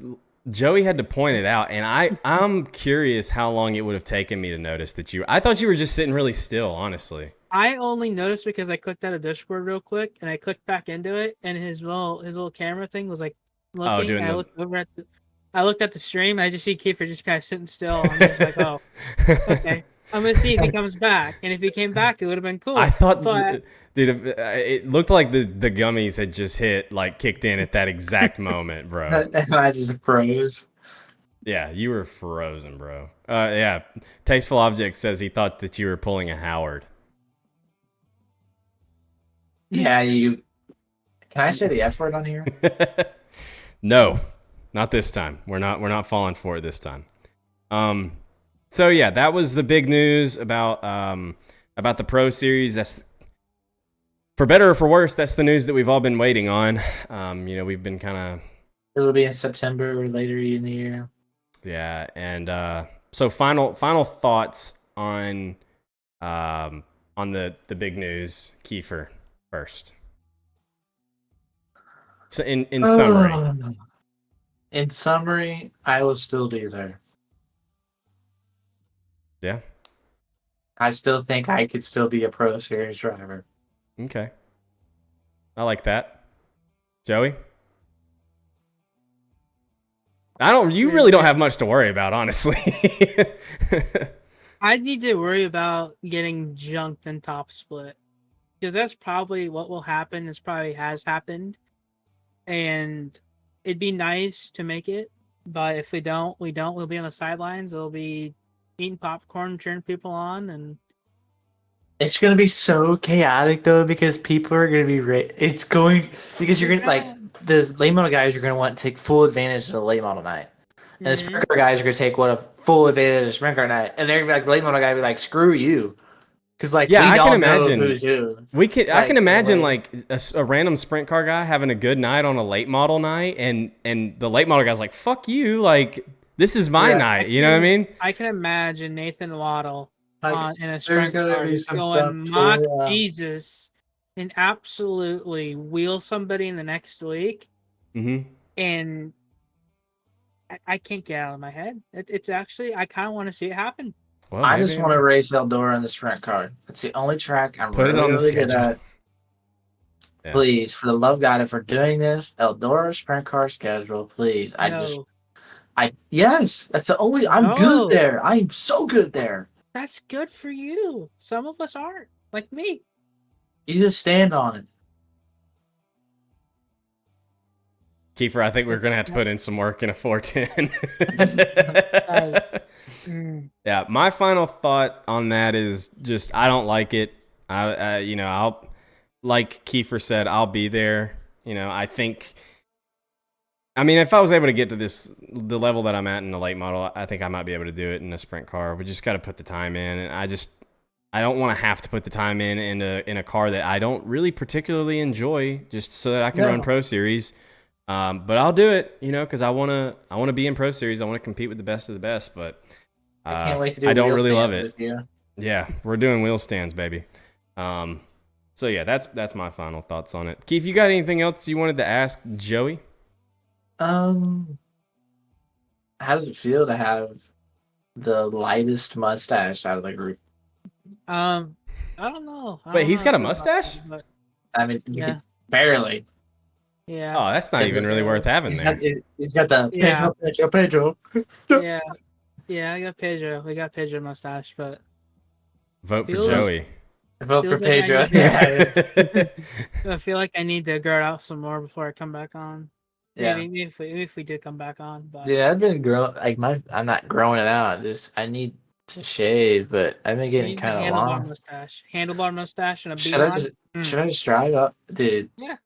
Joey had to point it out, and I'm curious how long it would have taken me to notice that I thought you were just sitting really still, honestly. I only noticed because I clicked out of Discord real quick, and I clicked back into it, and his little camera thing was like looking. I looked at the stream. And I just see Kiefer just kind of sitting still. I'm just like, oh, okay. I'm gonna see if he comes back, and if he came back, it would have been cool. I thought, but dude, it looked like the gummies had just kicked in at that exact moment, bro. I just froze. Yeah, you were frozen, bro. Yeah, Tasteful Object says he thought that you were pulling a Howard. Yeah, you. Can I say the F word on here? No, not this time. We're not falling for it this time. So yeah, that was the big news about the Pro Series. That's, for better or for worse, that's the news that we've all been waiting on. We've been kind of. It'll be in September or later in the year. Yeah, and so final thoughts on the big news, Kiefer, first. So in summary. In summary, I will still be there. Yeah. I still think I could still be a Pro Series driver. Okay. I like that. Joey? You really don't have much to worry about, honestly. I need to worry about getting junked in top split, because that's probably what will happen. This probably has happened, and it'd be nice to make it, but if we don't, we'll be on the sidelines. We'll be eating popcorn, cheering people on, and it's gonna be so chaotic though, because people are gonna be because you're gonna like the late model guys are gonna want to take full advantage of the late model night, and the sprint car guys are gonna take full advantage of the sprint car night, and they're gonna be like, the late model guy be like, screw you, because like yeah, we I all can know imagine who's who. I can imagine like a random sprint car guy having a good night on a late model night, and the late model guy's like, fuck you, like this is my night, you know what I mean? I can imagine Nathan Waddle in a sprint gonna car be some going, stuff mock going on. Jesus, and absolutely wheel somebody in the next week. Mm-hmm. And I can't get out of my head. It's actually, I kind of want to see it happen. Well, I just want to race Eldora in the sprint car. It's the only track I'm Put it on the really good schedule. at. Yeah. Please, for the love of God, if we're doing this, Eldora sprint car schedule, please. Yes, that's the only. I'm good there. I'm so good there. That's good for you. Some of us aren't, like me. You just stand on it. Kiefer, I think we're gonna have to put in some work in a 410. Yeah, my final thought on that is just I don't like it. I'll like Kiefer said, I'll be there. I mean, if I was able to get to the level that I'm at in the late model, I think I might be able to do it in a sprint car. We just got to put the time in, and I don't want to have to put the time in a car that I don't really particularly enjoy, just so that I can run Pro Series. But I'll do it, because I want to be in Pro Series. I want to compete with the best of the best. But I can't wait to do. I don't wheel really love stands it. with you. Yeah, we're doing wheel stands, baby. So yeah, that's my final thoughts on it. Keith, you got anything else you wanted to ask Joey? How does it feel to have the lightest mustache out of the group? I don't know. Wait, he's got a mustache? But, I mean, yeah. Barely. Yeah. Oh, that's not even really worth having there. He's got the Pedro. Yeah, I got Pedro. We got Pedro mustache, but Vote for Joey. Vote for Feels like I Pedro. need Yeah. I feel like I need to grow it out some more before I come back on. Yeah. Maybe if we did come back on, but Dude, I've been growing I'm not growing it out. Just I need to shave, but I've been I getting need the kind of handlebar long. mustache, and a Should I beard. just should I just try it up, dude? Yeah.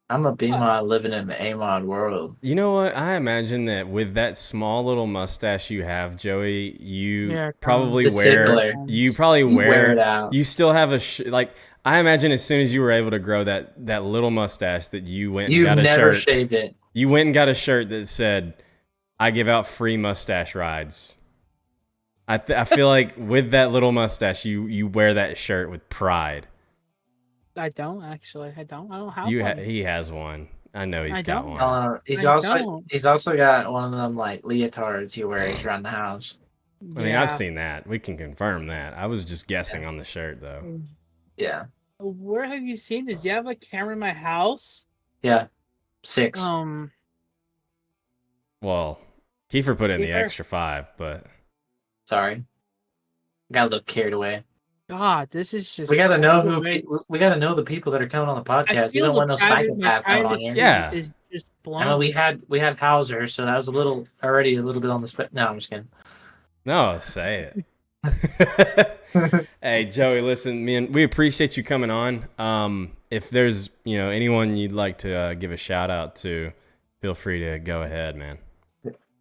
I'm a What? B-mod living in the A-mod world. You know what? I imagine that with that small little mustache you have, Joey, Here it probably The comes. tickler. you probably You wear it wear, out. you still have like, I imagine as soon as you were able to grow that little mustache that you went and You've got a never shirt. shaved it. You went and got a shirt that said, I give out free mustache rides. I feel like with that little mustache, you wear that shirt with pride. I don't actually. I don't have one. He has one. I know he's I got don't. one. He's I also don't. he's also got one of them like leotards he wears around the house. I mean, I've seen that. We can confirm that. I was just guessing on the shirt, though. Yeah. Where have you seen this? Do you have a camera in my house? Yeah. 6. Well, Kiefer put in the Kiefer? extra 5, but Sorry. Got a little carried away. God, this is just. We gotta know we gotta know the people that are coming on the I podcast. We feel don't want no my psychopath coming on privacy here. Yeah. is just blown. I mean, we had Hauser, so that was already a little bit on the spot. No, I'm just kidding. no, say it. Hey, Joey, listen, man, we appreciate you coming on. If there's anyone you'd like to give a shout out to, feel free to go ahead, man.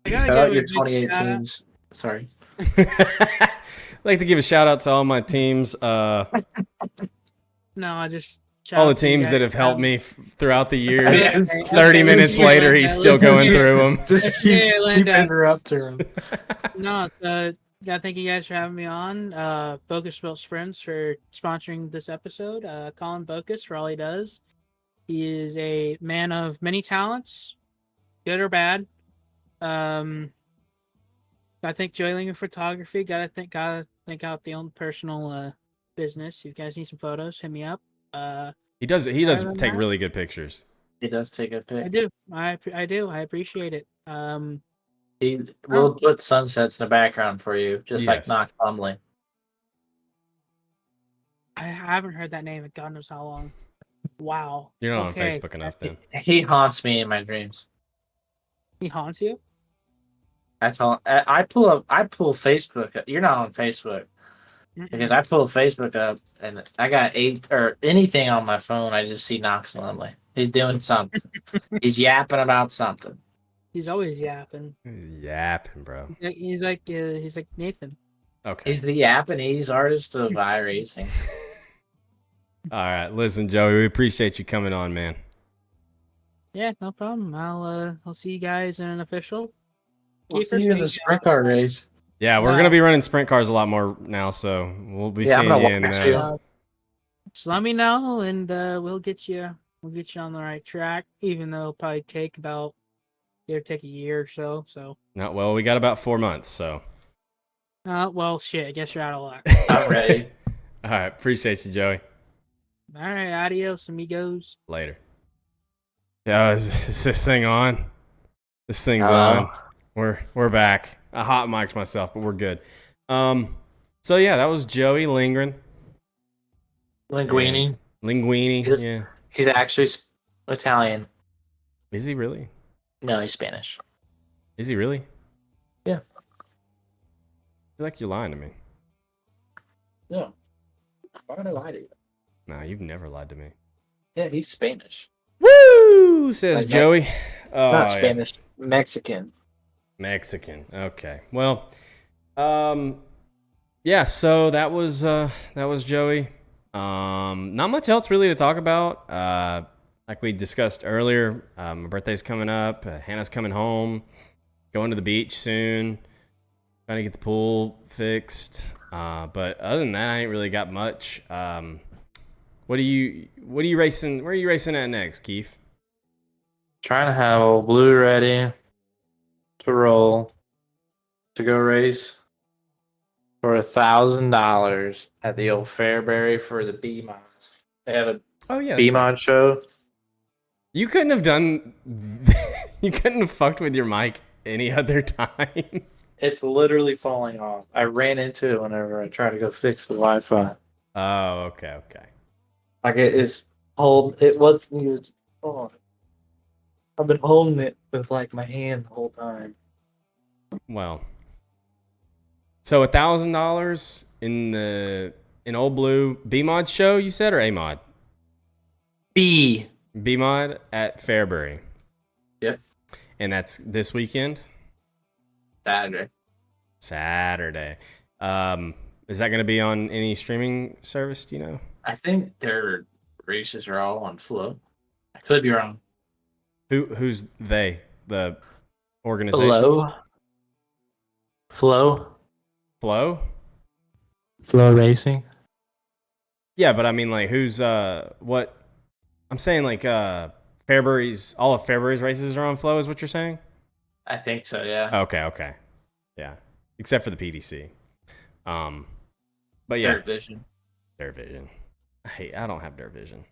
I gotta Shout out give your a big shout out. 2018s. Sorry. I'd like to give a shout out to all my teams, No, I just. all the teams that have helped me throughout the years. Yeah. 30 minutes later, he's still going through them. Just Yeah, keep Linda. interrupting him. No, so thank you guys for having me on. Bocus Built Sprints for sponsoring this episode. Colin Bocus for all he does. He is a man of many talents, good or bad. I think Joey Lingron Photography. Gotta think out the own personal business. If you guys need some photos, hit me up. He does Other than take that- really good pictures. He does take a pic. I do. I do. I appreciate it. We'll put sunsets in the background for you, just like Yes. Knox Plumley. I haven't heard that name in God knows how long. Wow. You're not Okay. on Facebook enough then. He haunts me in my dreams. He haunts you? That's all. I pull Facebook. You're not on Facebook because I pull Facebook up and I got 8 or anything on my phone. I just see Knox Plumley. He's doing something. He's yapping about something. He's always yapping. Yapping, bro. He's like Nathan. Okay. He's the Japanese artist of iRacing. All right. Listen, Joey, we appreciate you coming on, man. Yeah, no problem. I'll see you guys in an official. We'll see you in the sprint car race. Yeah, we're Wow. gonna be running sprint cars a lot more now, so we'll be Yeah, I'm seeing gonna you in watch those. you. Just let me know, and we'll get you on the right track. Even though it'll probably take a year or so. So, No, well, we got about 4 months, so. well, shit. I guess you're out of luck. I'm ready. All right, appreciate you, Joey. All right, adios, amigos. Later. Yeah, is this thing on? This thing's Hello? on. We're back. I hot mic'd myself, but we're good. So yeah, that was Joey Lingron. Linguini. Linguini. He's- Yeah. He's actually Italian. Is he really? No, he's Spanish. Is he really? Yeah. I feel like you're lying to me. No. Why would I lie to you? No, you've never lied to me. Yeah, he's Spanish. Woo! Says Like that. Joey. Oh, Not yeah. Spanish. Mexican. Mexican. Okay. Well, yeah, so that was Joey. Not much else really to talk about. Like we discussed earlier, my birthday's coming up. Hannah's coming home. Going to the beach soon. Trying to get the pool fixed. But other than that, I ain't really got much. What are you racing? Where are you racing at next, Keith? Trying to have old Blue ready to roll to go race for $1,000 at the old Fairbury for the B-Mods. They have a Oh yeah. B-Mod show. You couldn't have done. You couldn't have fucked with your mic any other time. It's literally falling off. I ran into it whenever I tried to go fix the Wi-Fi. Oh, okay. Like it is hold. It wasn't used. Oh, I've been holding it with like my hand the whole time. Well, so $1,000 in Old Blue B mod show, you said, or A mod? B. B mod at Fairbury. Yep. And that's this weekend? Saturday. Is that going to be on any streaming service? Do you know? I think their races are all on Flow. I could be wrong. Who's they? The organization? Flow Flow? Racing. Yeah, but I mean, like, who's what? I'm saying, like, Fairbury's, all of Fairbury's races are on Flow, is what you're saying? I think so. Yeah. Okay. Yeah, except for the PDC. But yeah, Dirt Vision. I don't have Dirt Vision.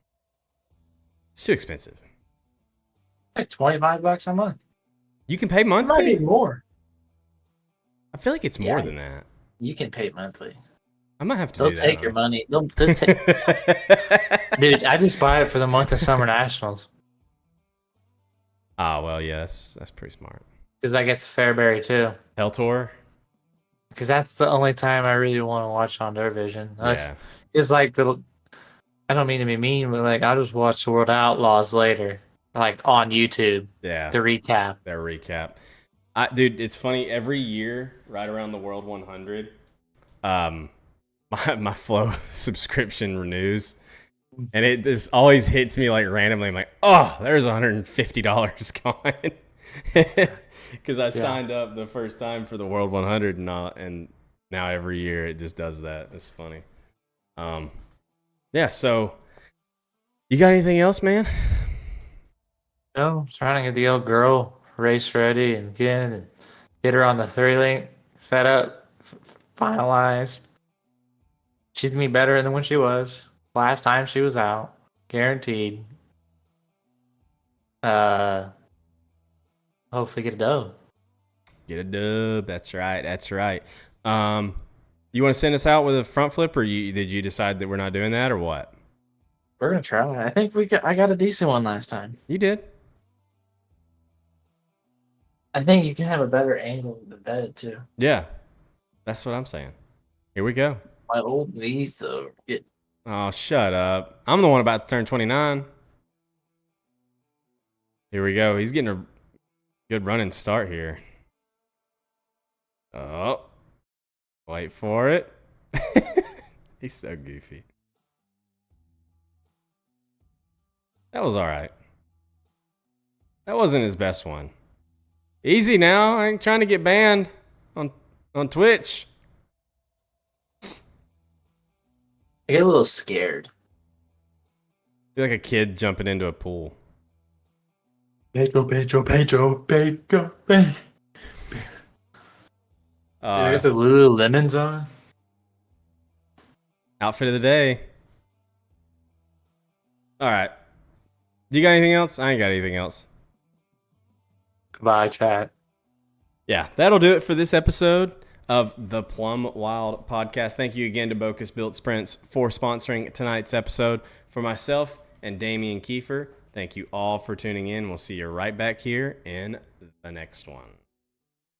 It's too expensive. Like $25 a month. You can pay It might monthly? be more. I feel like it's more than that. You can pay monthly. I might have to They'll do that. take your money. They'll take. Dude, I just buy it for the month of Summer Nationals Ah, well, yes, that's pretty smart. because I get Fairbury too. Hell Tour? Because that's the only time I really want to watch on Dirt Vision. Yeah. It's like the. I don't mean to be mean, but like I'll just watch the World Outlaws later, like on YouTube. Yeah. The recap. Their recap. Dude, it's funny. Every year, right around the World 100, my Flow subscription renews, and it just always hits me like randomly. I'm like, oh, there's $150 gone, because I signed up the first time for the World 100, and now every year it just does that. It's funny. Yeah. So, you got anything else, man? No, I'm trying to get the old girl race ready and get her on the 3-link set up, finalized. She's gonna be better than when she was last time she was out, guaranteed. Hopefully get a dub. Get a dub. That's right. You want to send us out with a front flip, or did you decide that we're not doing that, or what? We're gonna try. I think I got a decent one last time. You did. I think you can have a better angle of the bed too. Yeah, that's what I'm saying. Here we go. My old knees though. Oh, shut up. I'm the one about to turn 29. Here we go. He's getting a good running start here. Oh, wait for it. He's so goofy. That was all right. That wasn't his best one. Easy now. I ain't trying to get banned on Twitch. I get a little scared. You're like a kid jumping into a pool. Pedro. It's a Lululemon's on. outfit of the day. All right. Do you got anything else? I ain't got anything else. Goodbye, chat. Yeah, that'll do it for this episode of the Plum Wild podcast. Thank you again to Bocus Built Sprints for sponsoring tonight's episode. For myself and Damian Kiefer, thank you all for tuning in. We'll see you right back here in the next one.